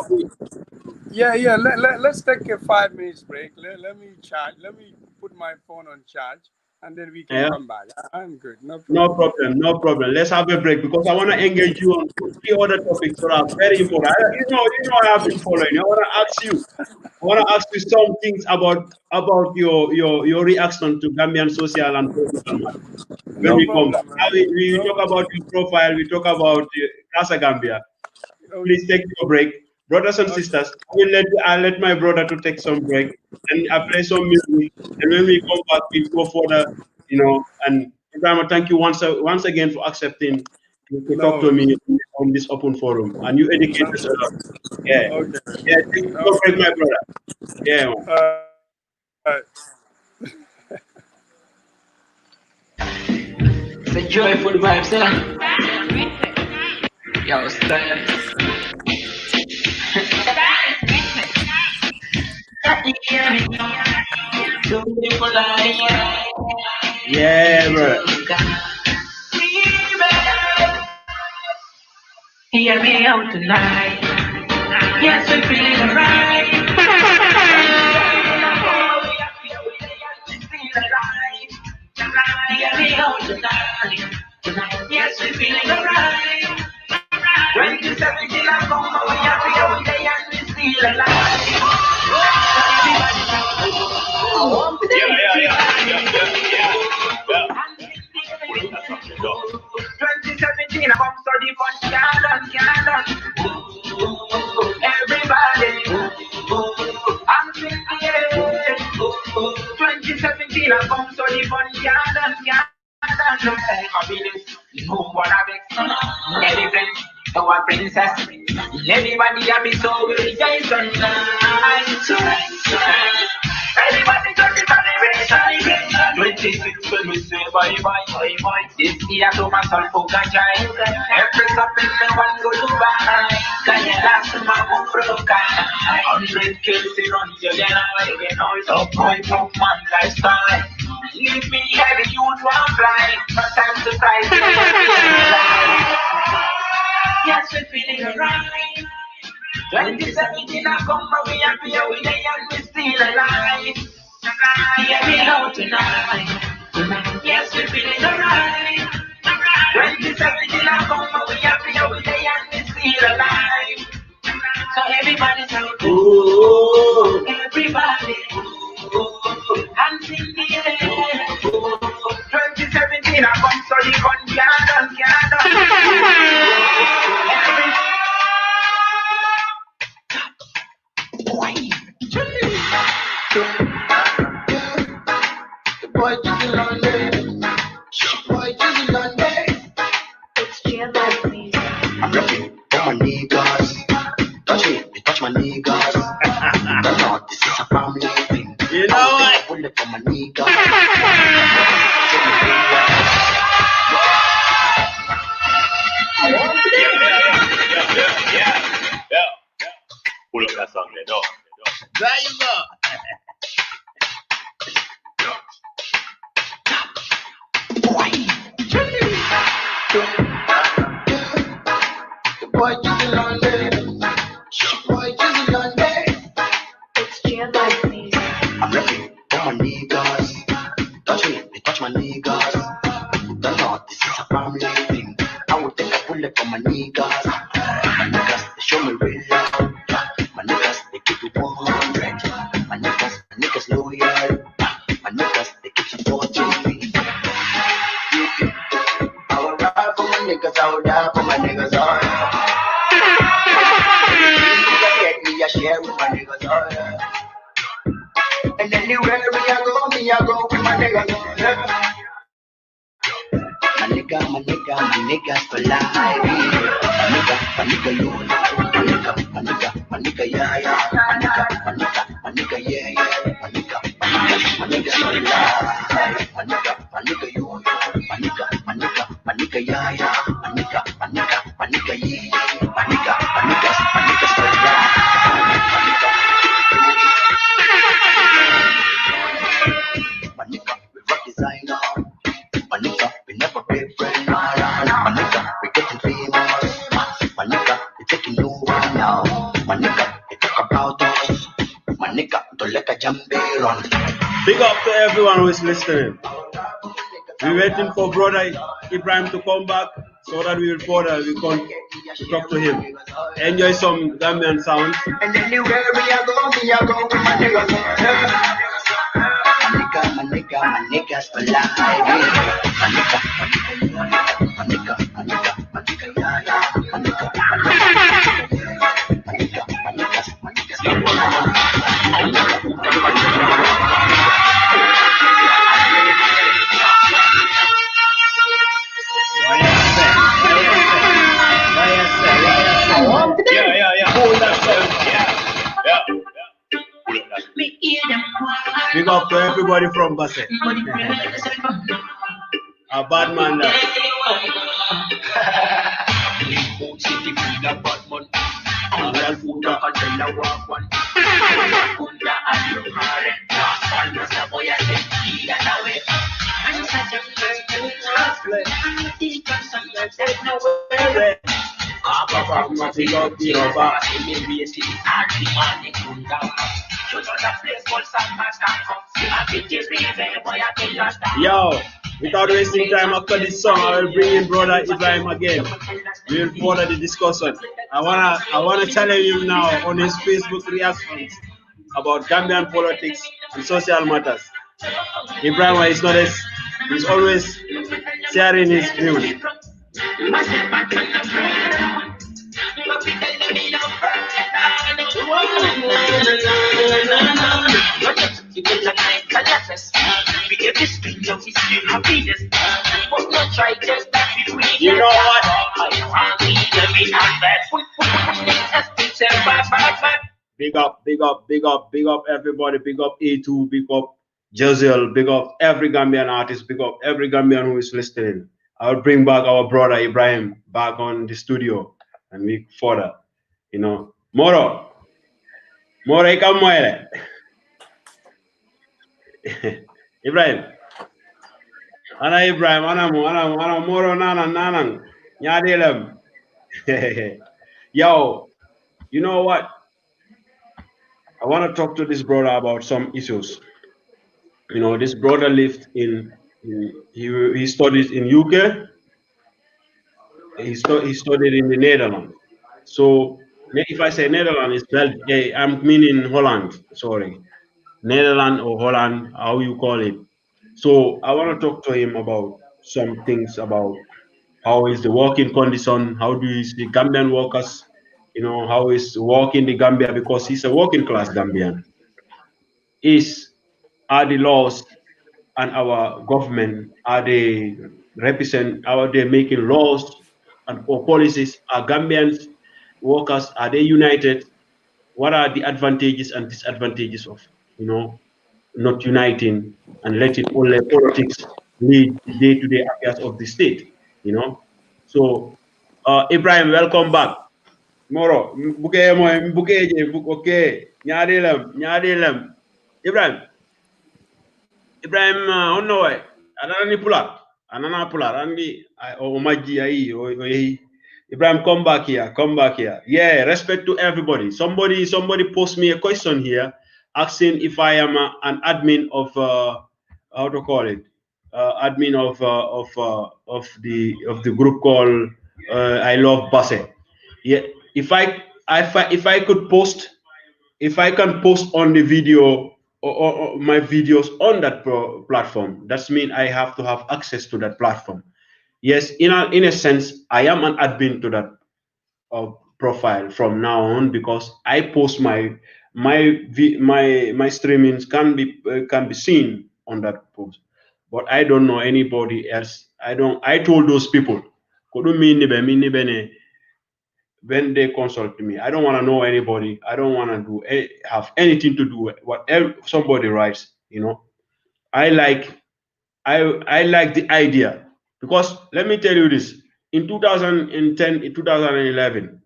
Yeah. Let's take a 5 minutes break. Let me charge. Let me put my phone on charge, and then we can come back. I'm good. No problem. Let's have a break, because I want to engage you on 3 other topics that are very important. I have been following. I want to ask you some things about your reaction to Gambian social and political matters. When we come back, now we talk about your profile. We talk about Casa Gambia. Please take your break, brothers and sisters. I'll let my brother to take some break, and I play some music. And when we come back, we go further. And Ibrahim, thank you once again for accepting to talk to me on this open forum. And you educate us a lot. Yeah. Okay. Yeah. Take your break, my brother. Yeah. It's a joyful vibe, sir. Yo, style. Yeah, bro. Hear me out tonight. Yes, we're feeling alright. Hear me out tonight. Yes, we're feeling alright. 2017, I'm going to be happy all day and we still alive. Yeah. 2017, I'm study fun, can't done. Everybody, I'm singing. 2017, I'm study fun, can't done. No happiness, no one have it. Everything, our princess. Everybody happy, so we rejoice tonight. Everybody got the celebration. 26 when we say bye bye. This year to myself for Gajai. Every something no one go to buy. Can you last my home broken? 100 kills in on your dinner. It's a point of man lifestyle. Leave me heavy, you want to fly. No time to cry. Yes, we're feeling alright. 2017 I come, but we happy every day and we still alive. Hear me out tonight. Yes, we're feeling alright. 2017 I come, but we happy every day and we still alive. So everybody say, ooh, everybody, hands in the air. 2017 I come, so you can't done. Boy, just in London. Boy, just in London. It's Jam please. I'm looking for my niggas. Touch me, they touch my niggas. They're not, this is a family thing. You know what? I'm looking for my niggas. Yeah. Pull up that song there, no. There you go. Boy, just in London. Boy, just in London. It's Jam please. I'm looking for my niggas. Touch me, they touch my niggas. They're not, this is a family thing. I will take a bullet share with my niggas, oh yeah. And anywhere me I go with my niggas, oh yeah. My niggas for life. My nigga, you. My nigga, yeah, yeah. My nigga, yeah, yeah. My nigga for life. My nigga, you. My nigga, yeah, yeah. My nigga, yeah. My niggas for life. My nigga, we rock designer. My nigga, we never break friend. My nigga, we getting famous. My nigga, we taking no one now. My nigga, we talk about us. My nigga, don't let a jambe run. Big up to everyone who is listening. We're waiting for brother Ibrahim to come back so that we will further we can talk to him. Enjoy some Gambian sounds. And anywhere we go with my niggas. My niggas for life. My nigga, yeah, yeah. My nigga Big up to everybody from Basse. A bad man now. Yo, without wasting time after this song, I will bring in brother Ibrahim again. We will further the discussion. I wanna challenge him now on his Facebook reactions about Gambian politics and social matters. Ibrahim is not as he's always sharing his views. You know what? Big up everybody, big up A2, big up Jezeel, big up every Gambian artist, big up every Gambian who is listening. I will bring back our brother Ibrahim back on the studio and we further, you know. Moro, ikaw mo ele. Ibrahim. Ana Ibrahim, ana Moro nanang. Nyadilem. Yo, you know what? I want to talk to this brother about some issues. You know, this brother lived he studied in UK. He studied in the Netherlands. So if I say Netherlands, it's I'm meaning Holland. Sorry, Netherlands or Holland, how you call it. So I want to talk to him about some things about how is the working condition, how do you see Gambian workers, you know, how is working the Gambia, because he's a working class Gambian. Are the laws and our government, are they making laws or policies? Are Gambians workers, are they united? What are the advantages and disadvantages of, you know, not uniting and letting only politics lead day-to-day affairs of the state, you know? So, Ibrahim, welcome back. Moro, okay, nyadilem. Ibrahim, ono way, anana pular, andi o maji ai. Ibrahim, come back here. Yeah, respect to everybody. Somebody post me a question here, asking if I am an admin of how to call it, admin of the group called I Love Basse. Yeah, if I could post, if I can post on the video or my videos on that platform, that means I have to have access to that platform. Yes, in a sense, I am an admin to that profile from now on, because I post my streamings can be seen on that post. But I don't know anybody else. I told those people, when they consult me, I don't want to know anybody. I don't want to have anything to do with whatever somebody writes. I like I like the idea, because let me tell you this: in 2010, in 2011,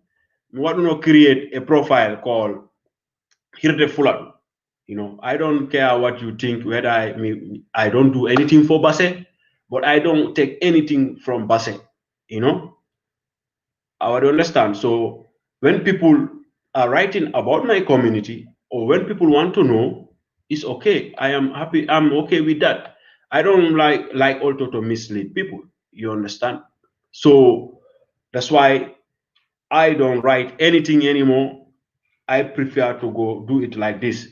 we want to create a profile called Hirde Fulan. I don't care what you think, whether I don't do anything for Basse, but I don't take anything from Basse. I would understand. So when people are writing about my community, or when people want to know, it's okay. I am happy. I'm okay with that. I don't like also to mislead people. You understand? So that's why I don't write anything anymore. I prefer to go do it like this.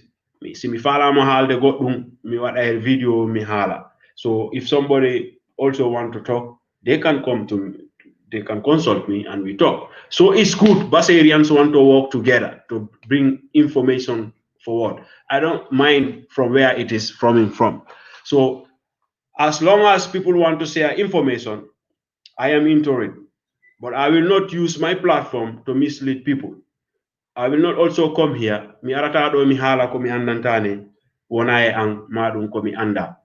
Si mi fala ma halde goddum mi wada a video mi hala. So if somebody also want to talk, they can come to me. They can consult me and we talk. So it's good. Basarians want to work together to bring information forward. I don't mind from where it is coming from. So as long as people want to share information, I am into it. But I will not use my platform to mislead people. I will not also come here. Mi arata do mi hala ko mi andantane wona e an madum ko mi anda.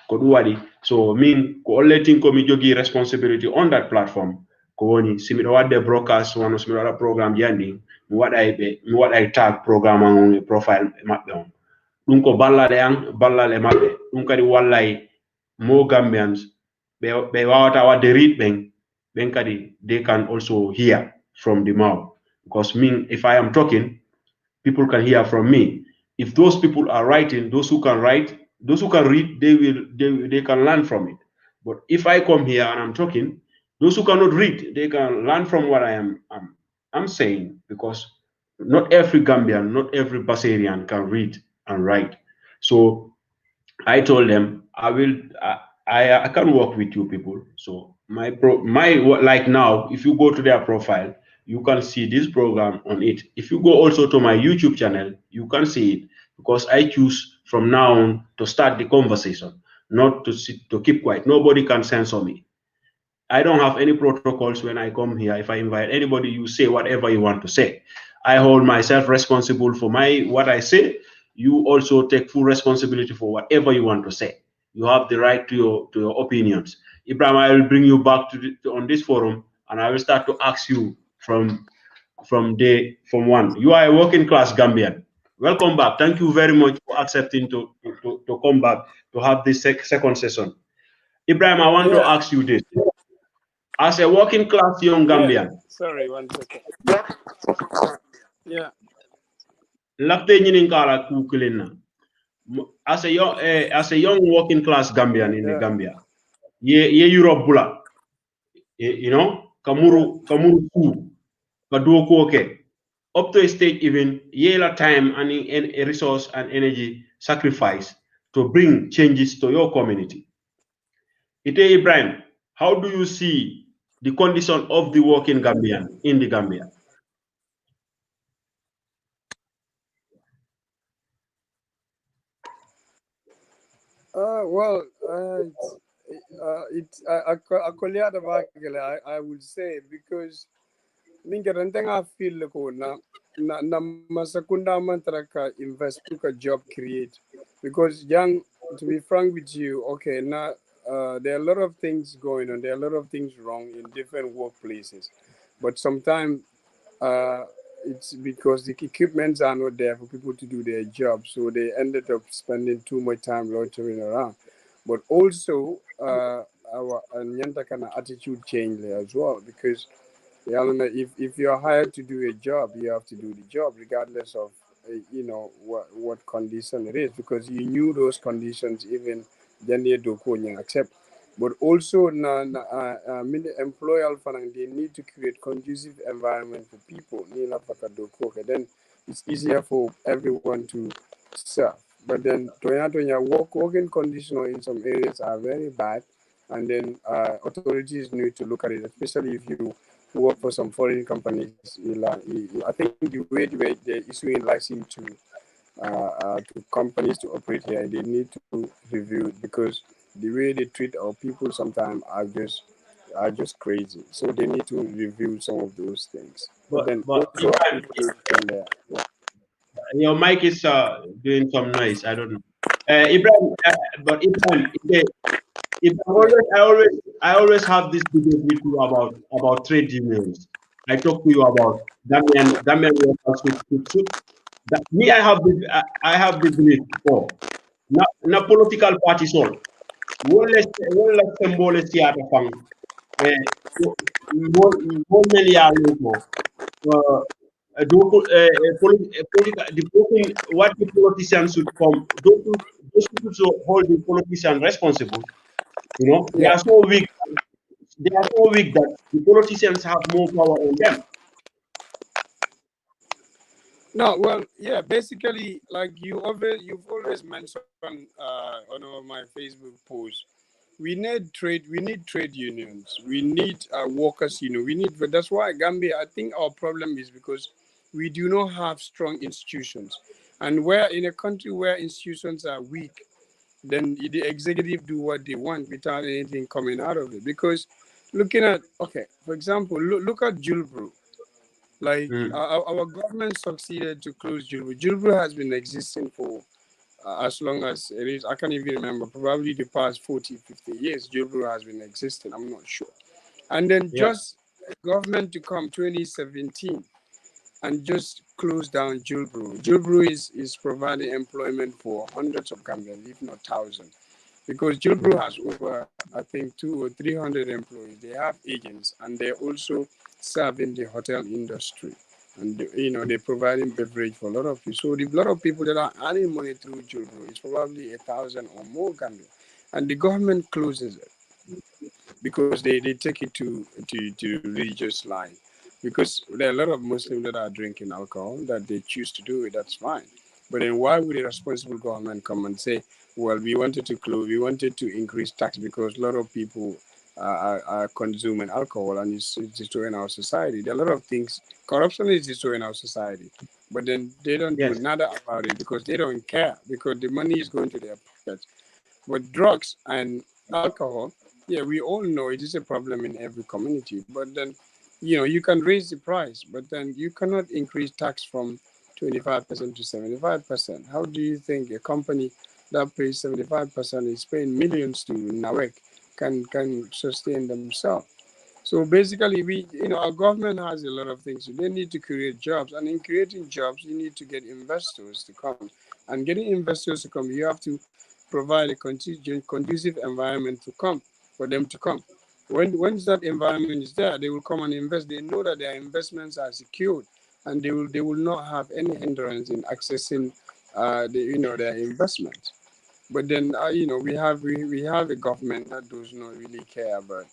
Ko duwadi. So min ko letting ko mi jogi responsibility on that platform. Ko woni simi do wadde broadcast wano simi wada program yandi mi wada tag program on profile mabbe on. Dum ko ballade an ballale mabbe. Dum kadi wallay mo Gambians be wawata wadde read ben kadi they can also hear from the mouth. Because if I am talking, people can hear from me. If those people are writing, those who can write, those who can read, they can learn from it. But if I come here and I'm talking, those who cannot read, they can learn from what I'm saying, because not every Gambian, not every Basarian can read and write. So I told them I can work with you people. So like now, if you go to their profile, you can see this program on it. If you go also to my YouTube channel, you can see it, because I choose from now on to start the conversation, not to keep quiet. Nobody can censor me. I don't have any protocols when I come here. If I invite anybody, you say whatever you want to say. I hold myself responsible for what I say. You also take full responsibility for whatever you want to say. You have the right to your opinions. Ibrahim, I will bring you back on this forum, and I will start to ask you from one. You are a working class Gambian. Welcome back. Thank you very much for accepting to come back to have this second session. Ibrahim, I want to ask you this. As a working class young Gambian. Sorry, 1 second. Yeah. As a young working class Gambian in the Gambia, ye Europe bula, kamuru ku, kaduoko ke, up to a stage even yela time and a resource and energy sacrifice to bring changes to your community. Ite Ibrahim, how do you see the condition of the working Gambian in the Gambia? Well, I would say, because I feel na masakunda mantraka invest to job create, because young, to be frank with you, okay, now there are a lot of things going on, there are a lot of things wrong in different workplaces, but sometimes it's because the equipments are not there for people to do their job, so they ended up spending too much time loitering around. But also our Nyanta kind of attitude change there as well, because if you're hired to do a job, you have to do the job regardless of what condition it is, because you knew those conditions even then they do accept. But also employer they need to create conducive environment for people. Then it's easier for everyone to serve. But then working conditions in some areas are very bad, and then authorities need to look at it, especially if you who work for some foreign companies. I think the way they're issuing license to companies to operate here, they need to review it, because the way they treat our people sometimes are just crazy. So they need to review some of those things. But then but also, I think your mic is doing some noise. I don't know. Ibrahim, but Ibrahim, I always have this debate with you about trade unions. I talk to you about Damian workers with me. I have the belief for na political parties all. Wole symbole siata fang. More many years ago. What the politicians should come, those people should hold the politician responsible. You know, they yeah. are so weak. They are so weak that the politicians have more power on them. No, well, yeah. Basically, like you've always mentioned on all my Facebook posts, we need trade. We need trade unions. We need workers. We need. But that's why Gambia. I think our problem is because we do not have strong institutions, and we're in a country where institutions are weak, then the executive do what they want without anything coming out of it. Because looking at, okay, for example, look at Julbro. Like our government succeeded to close Julbro. Julbro has been existing for as long as it is. I can't even remember. Probably the past 40, 50 years, Julbro has been existing. I'm not sure. And then just government to come 2017 and just close down Julbro. Julbro is providing employment for hundreds of Gambians, if not thousands. Because Julbro has over, I think, 200 or 300 employees. They have agents, and they're also serving the hotel industry. And, they're providing beverage for a lot of people. So the lot of people that are earning money through Julbro is probably 1,000 or more Gambians. And the government closes it because they take it to religious line. Because there are a lot of Muslims that are drinking alcohol that they choose to do it, that's fine. But then why would a responsible government come and say, well, we wanted to increase tax because a lot of people are consuming alcohol and it's destroying our society. There are a lot of things. Corruption is destroying our society. But then they don't do nada about it because they don't care, because the money is going to their pockets. But drugs and alcohol, we all know it is a problem in every community. But then, you can raise the price, but then you cannot increase tax from 25% to 75%. How do you think a company that pays 75% is paying millions to NAWEC can sustain themselves? So basically, our government has a lot of things. They need to create jobs, and in creating jobs, you need to get investors to come. And getting investors to come, you have to provide a conducive environment for them to come. Once that environment is there, they will come and invest. They know that their investments are secured, and they will not have any hindrance in accessing their investments. But then we have a government that does not really care about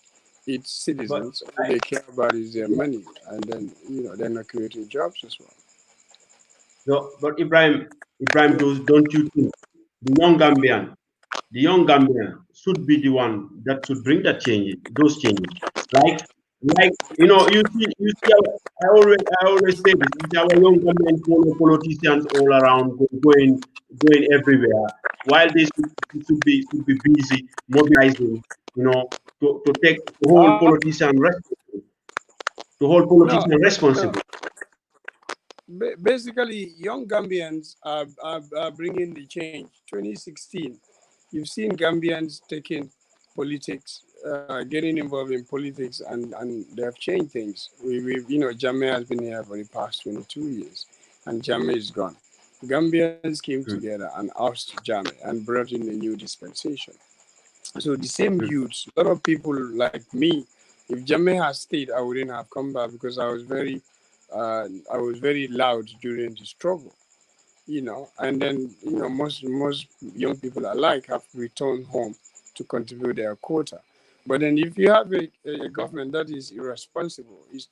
its citizens. All they care about is their money, and then they're not creating jobs as well. So, but Ibrahim, don't you think the young Gambian should be the one that should bring those changes? Like you see, I always say this: it's our young Gambian politicians all around going everywhere, while they should be busy mobilizing, to take the whole politician responsible. Basically, young Gambians are bringing the change. 2016, you've seen Gambians taking politics, getting involved in politics, and they have changed things. Jammeh has been here for the past 22 years, and Jammeh is gone. Gambians came together and ousted Jammeh and brought in a new dispensation. So the same youths, a lot of people like me, if Jammeh has stayed, I wouldn't have come back because I was very loud during the struggle, and then most young people alike have returned home to contribute their quota. But then if you have a government that is irresponsible, it's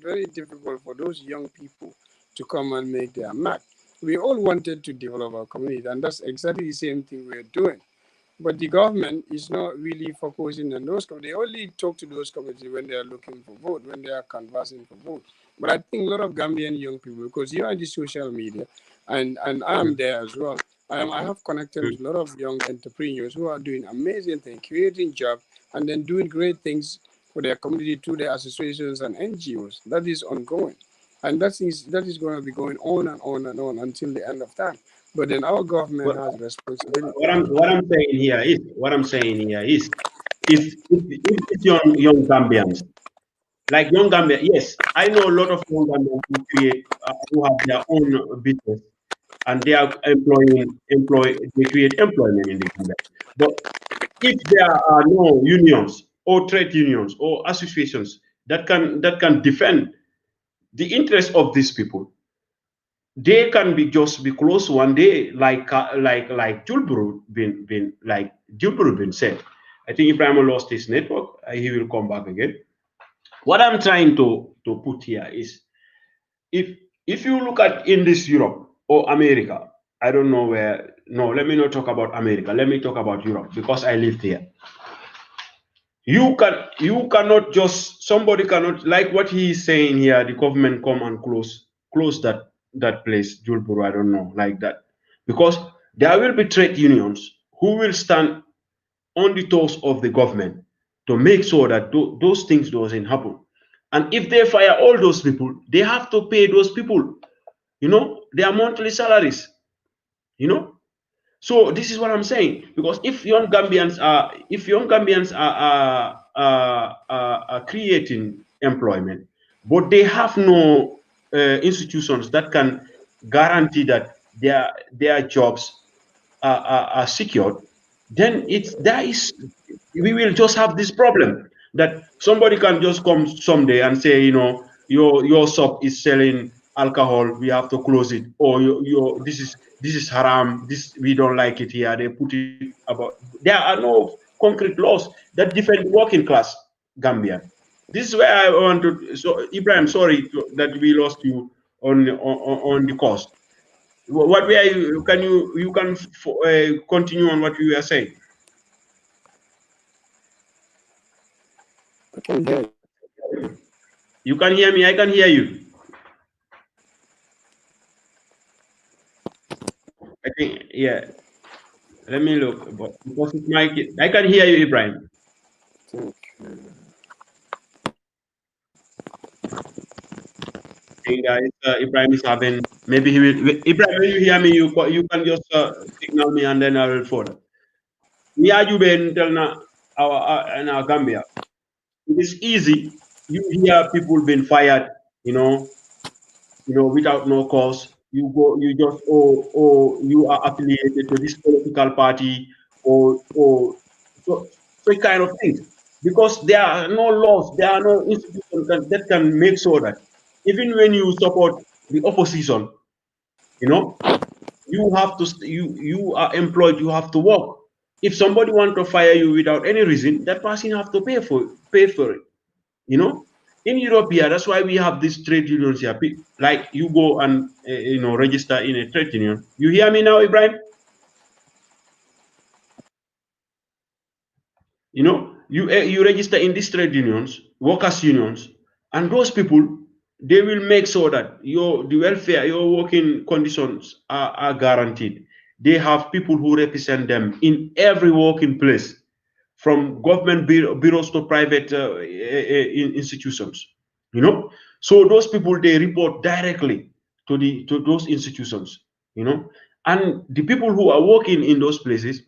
very difficult for those young people to come and make their mark. We all wanted to develop our community, and that's exactly the same thing we're doing. But the government is not really focusing on those. They only talk to those communities when they are looking for vote, when they are canvassing for vote. But I think a lot of Gambian young people, because you're on the social media, and I'm there as well. I have connected with a lot of young entrepreneurs who are doing amazing things, creating jobs, and then doing great things for their community through their associations and NGOs. That is ongoing. And that is going to be going on and on and on until the end of time. But then our government What, has responsibility. what I'm saying here is, if it's young Gambians, like young Gambia, yes, I know a lot of young Gambians who create, who have their own business, and they are they create employment in the Gambia. But if there are no unions or trade unions or associations that can defend the interests of these people, they can be just be close one day, like Julburu been said. I think Ibrahim lost his network. He will come back again. What I'm trying to put here is, if you look at in this Europe or America, I don't know where. No, let me not talk about America. Let me talk about Europe because I lived here. You cannot just, somebody cannot, like what he is saying here, the government come and close that place, Julburu, I don't know, like that. Because there will be trade unions who will stand on the toes of the government to make sure that those things doesn't happen. And if they fire all those people, they have to pay those people, their monthly salaries, you know. So this is what I'm saying. Because if young Gambians are creating employment, but they have no institutions that can guarantee that their jobs are secured, then we will just have this problem that somebody can just come someday and say, your shop is selling alcohol, we have to close it, or this is haram, this we don't like it here. They put it about, there are no concrete laws that defend working class Gambian. This is where I want to. So Ibrahim, sorry that we lost you on the cost. What were you? Can you can continue on what you were saying? I can hear you. You can hear me. I can hear you. I think, yeah. Let me look. But because it's my, I can hear you, Ibrahim. Hey guys, Ibrahim is having. Maybe he will. Ibrahim, when you hear me, you can just signal me, and then I will further. We are you been telling our Gambia. It is easy. You hear people being fired, without no cause. You just, you are affiliated to this political party, or so kind of things. Because there are no laws, there are no institutions that can make sure that even when you support the opposition, you have to you are employed, you have to work. If somebody want to fire you without any reason, that person have to pay for it. In Europe here, that's why we have these trade unions here. Like you go and register in a trade union. You hear me now, Ibrahim? You register in these trade unions, workers unions, and those people, they will make sure that the welfare, your working conditions are guaranteed. They have people who represent them in every working place, from government bureaus to private institutions. So those people, they report directly to those institutions. And the people who are working in those places,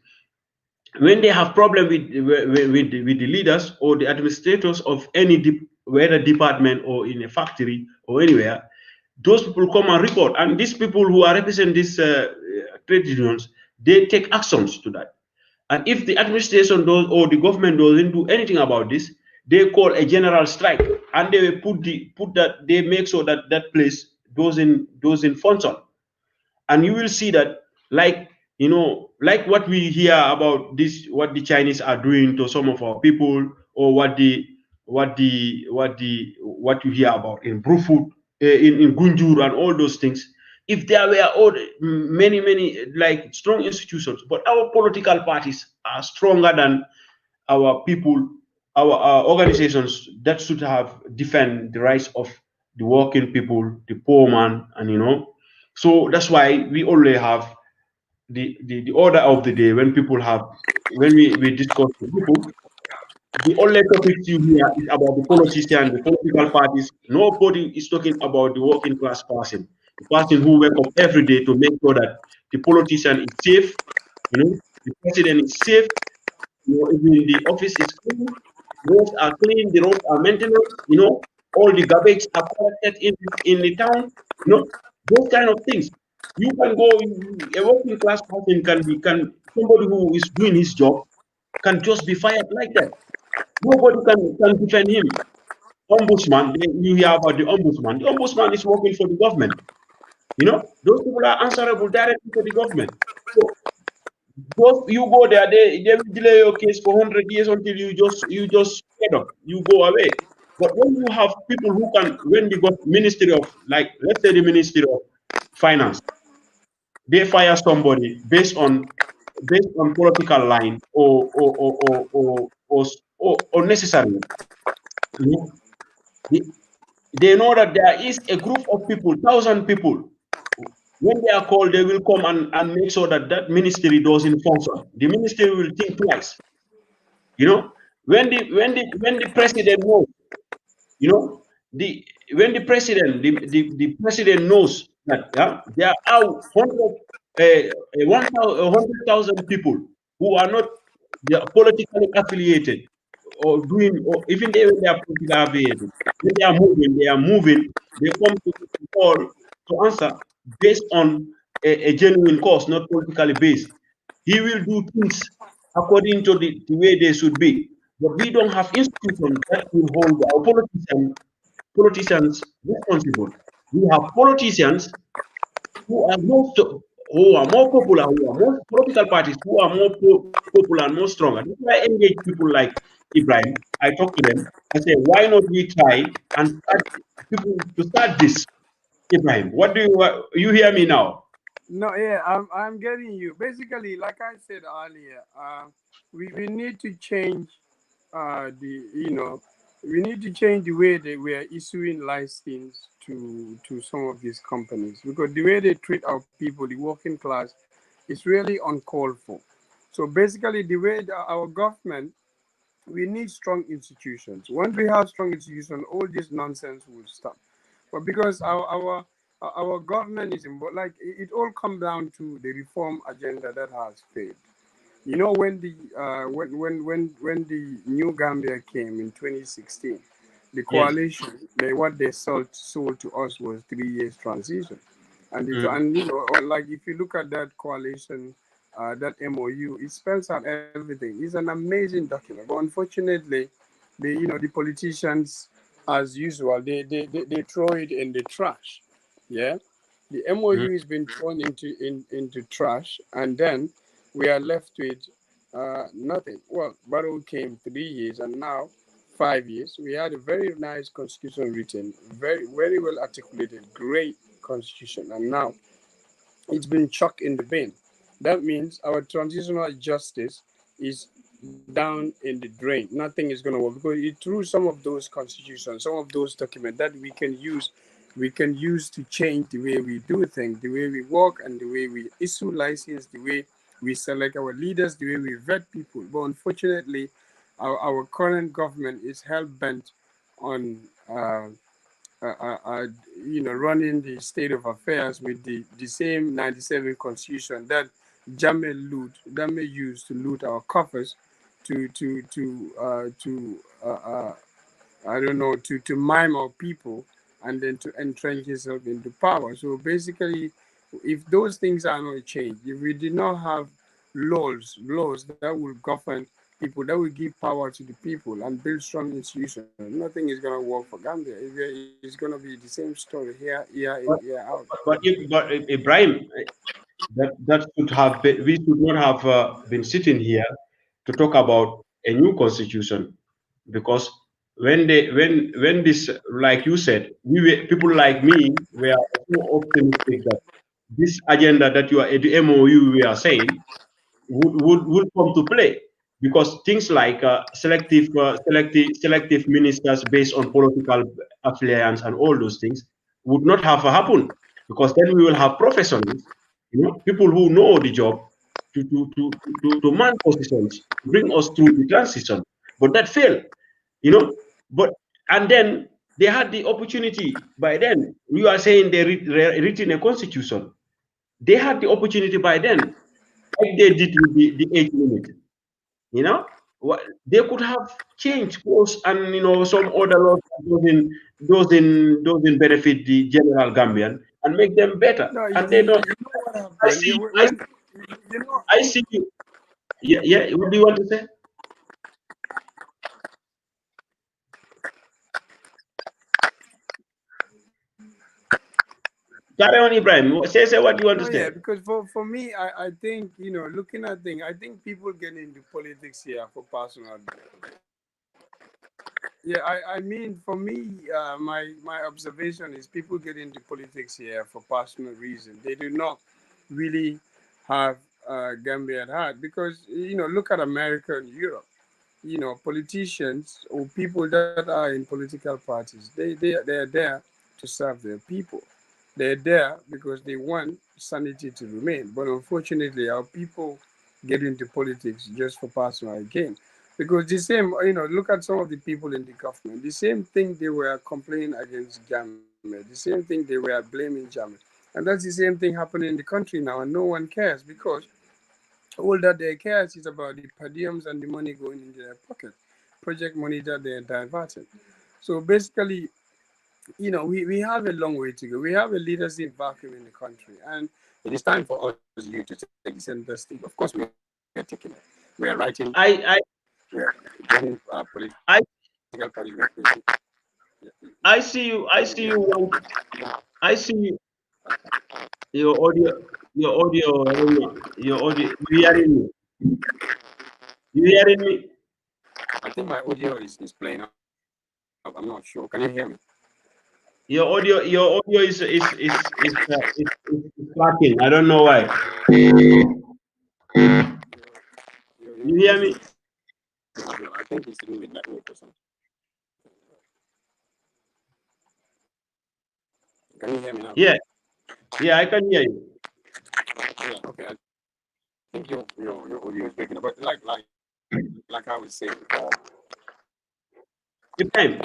when they have problem with the leaders or the administrators of any whether department or in a factory or anywhere, those people come and report, and these people who are represent these trade unions, they take actions to that. And if the administration does or the government doesn't do anything about this, they call a general strike, and they they make sure that that place doesn't function. And you will see that, like what we hear about this, what the Chinese are doing to some of our people, or what you hear about in Brufut, in Gunjur, and all those things. if there were many like strong institutions, but our political parties are stronger than our people, our organizations that should have defend the rights of the working people, the poor man, and so that's why we only have the order of the day when people have when we discuss with people. The only topics you hear is about the politician, the political parties. Nobody is talking about the working class person, the person who wake up every day to make sure that the politician is safe, the president is safe, even the office is clean, roads are clean, the roads are maintained, all the garbage are collected in the town, those kind of things. You can go, a working class person can somebody who is doing his job can just be fired like that. Nobody can defend him. Ombudsman, you hear about the ombudsman. The ombudsman is working for the government. Those people are answerable directly to the government. So you go there, they will delay your case for 100 years until you just fed up, you go away. But when you have people who can, when the ministry of, like, let's say the ministry of finance, they fire somebody based on political line or necessarily, you know, they, they know that there is a group of people, 1,000 people. When they are called, they will come and make sure that that ministry doesn't function. The ministry will think twice. When the president knows, you know, the when the president knows that there are 100,000 people who are not, they are politically affiliated or doing, or even they are politically affiliated. When they are moving, they come to call to answer based on a genuine cause, not politically based. He will do things according to the way they should be. But we don't have institutions that will hold our politicians responsible. We have politicians who are who are more popular, who are more political parties, who are more popular and more stronger. That's why I engage people like Ibrahim. I talk to them. I say, why not we try and start people to start this? Ibrahim, what do you hear me now? No, yeah, I'm getting you. Basically, like I said earlier, we need to change the we need to change the way that we are issuing license to some of these companies, because the way they treat our people, the working class, is really uncalled for. So basically, the way our government, we need strong institutions. Once we have strong institutions, all this nonsense will stop. But because our government is involved, like it all comes down to the reform agenda that has failed. When the when the new Gambia came in 2016, the Yes. coalition, what they sold to us was 3 years transition, and Mm, like if you look at that coalition, that MOU, it spells out everything. It's an amazing document, but unfortunately, the politicians, as usual, they throw it in the trash. Yeah, the mm, MOU has been thrown into trash, and then we are left with nothing. Well, Barrow came 3 years, and now 5 years. We had a very nice constitution written, very well articulated, great constitution, and now it's been chucked in the bin. That means our transitional justice is down in the drain. Nothing is going to work because it threw some of those constitutions, some of those documents that we can use to change the way we do things, the way we work, and the way we issue license, the way we select our leaders, the way we vet people. But unfortunately, our current government is hell bent on uh, uh, uh, running the state of affairs with the same 97 constitution that Jammeh used to loot our coffers, to I don't know, to mime our people, and then to entrench himself into power. So basically, if those things are not changed, if we did not have laws that will govern people, that will give power to the people and build strong institutions, nothing is going to work for Gambia. It's going to be the same story year in, but year out. but Ibrahim, that should have been, we should not have been sitting here to talk about a new constitution, because when this, like you said, people like me were so optimistic that this agenda that you are at the MOU we are saying would come to play, because things like selective ministers based on political affiliations and all those things would not have happened, because then we will have professionals, people who know the job to man positions, bring us through the transition. But that failed, you know. But and then they had the opportunity by then. You are saying they written a constitution. They had the opportunity by then, like they did with the age limit. You know, they could have changed course, and some other laws that doesn't benefit the general Gambian and make them better. No, And they don't. you know what I happened? see. When you know, I see you. Yeah, yeah. What do you want to say? Carry on, Ibrahim. Say what you want to no, yeah, say. because for me, I think looking at things, I think people get into politics here for personal. Yeah, I mean, for me, my observation is people get into politics here for personal reasons. They do not really have Gambia at heart, because look at America and Europe. Politicians or people that are in political parties, they are there to serve their people. They're there because they want sanity to remain. But unfortunately, our people get into politics just for personal gain. Because the same, look at some of the people in the government. The same thing they were complaining against Jammeh. The same thing they were blaming Jammeh. And that's the same thing happening in the country now, and no one cares, because all that they care is about the per diems and the money going into their pocket, project money that they're diverting. So basically, we have a long way to go. We have a leadership vacuum in the country, and it is time for us you to take the center step. Of course, we are taking it. We are writing. I We are getting I political party. I see you. I see you. I see you. Your audio. Your audio. Your audio. You hearing me? You hearing me? I think my audio is playing up. I'm not sure. Can you hear me? Your audio is cracking. I don't know why. You hear me? I think it's to do with network or something. Can you hear me now? Yeah. Yeah, I can hear you. Yeah. Okay. I think your audio is breaking up. But like I was saying, Ibrahim,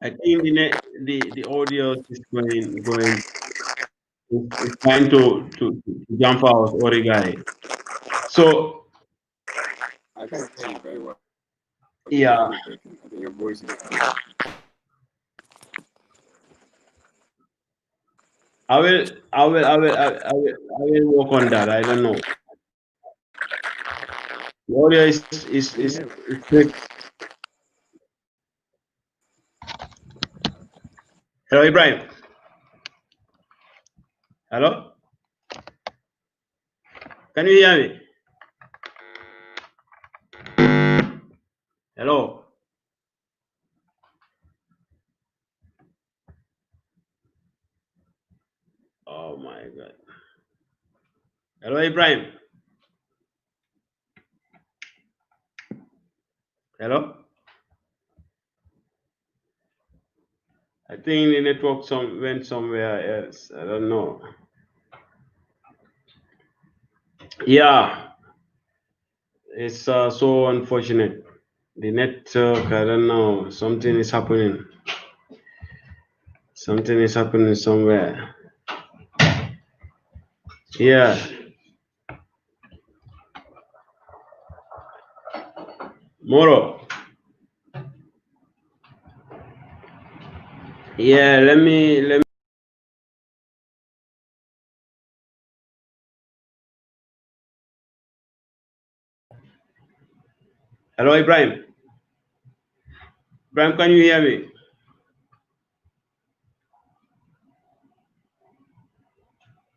I think the audio is going is trying to jump out Origai. So I can hear you very well. Your yeah, audio is breaking. I think your voice is. I will work on that. I don't know. The audio is quick. Hello, Ibrahim. Hello? Can you hear me? Hello? Oh my God. Hello, Ibrahim. Hello? I think the network went somewhere else. I don't know. Yeah, it's so unfortunate. The network, I don't know. Something is happening. Something is happening somewhere. Yeah. Moro. Yeah, let me. Hello, Ibrahim. Ibrahim, can you hear me?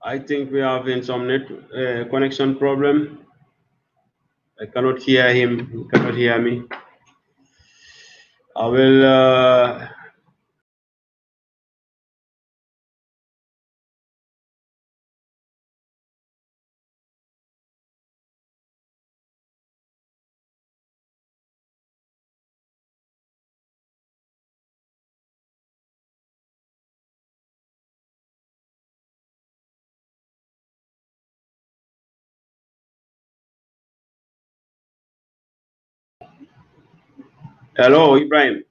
I think we are having some net connection problem. I cannot hear him. He cannot hear me. I will. Hello, Ibrahim.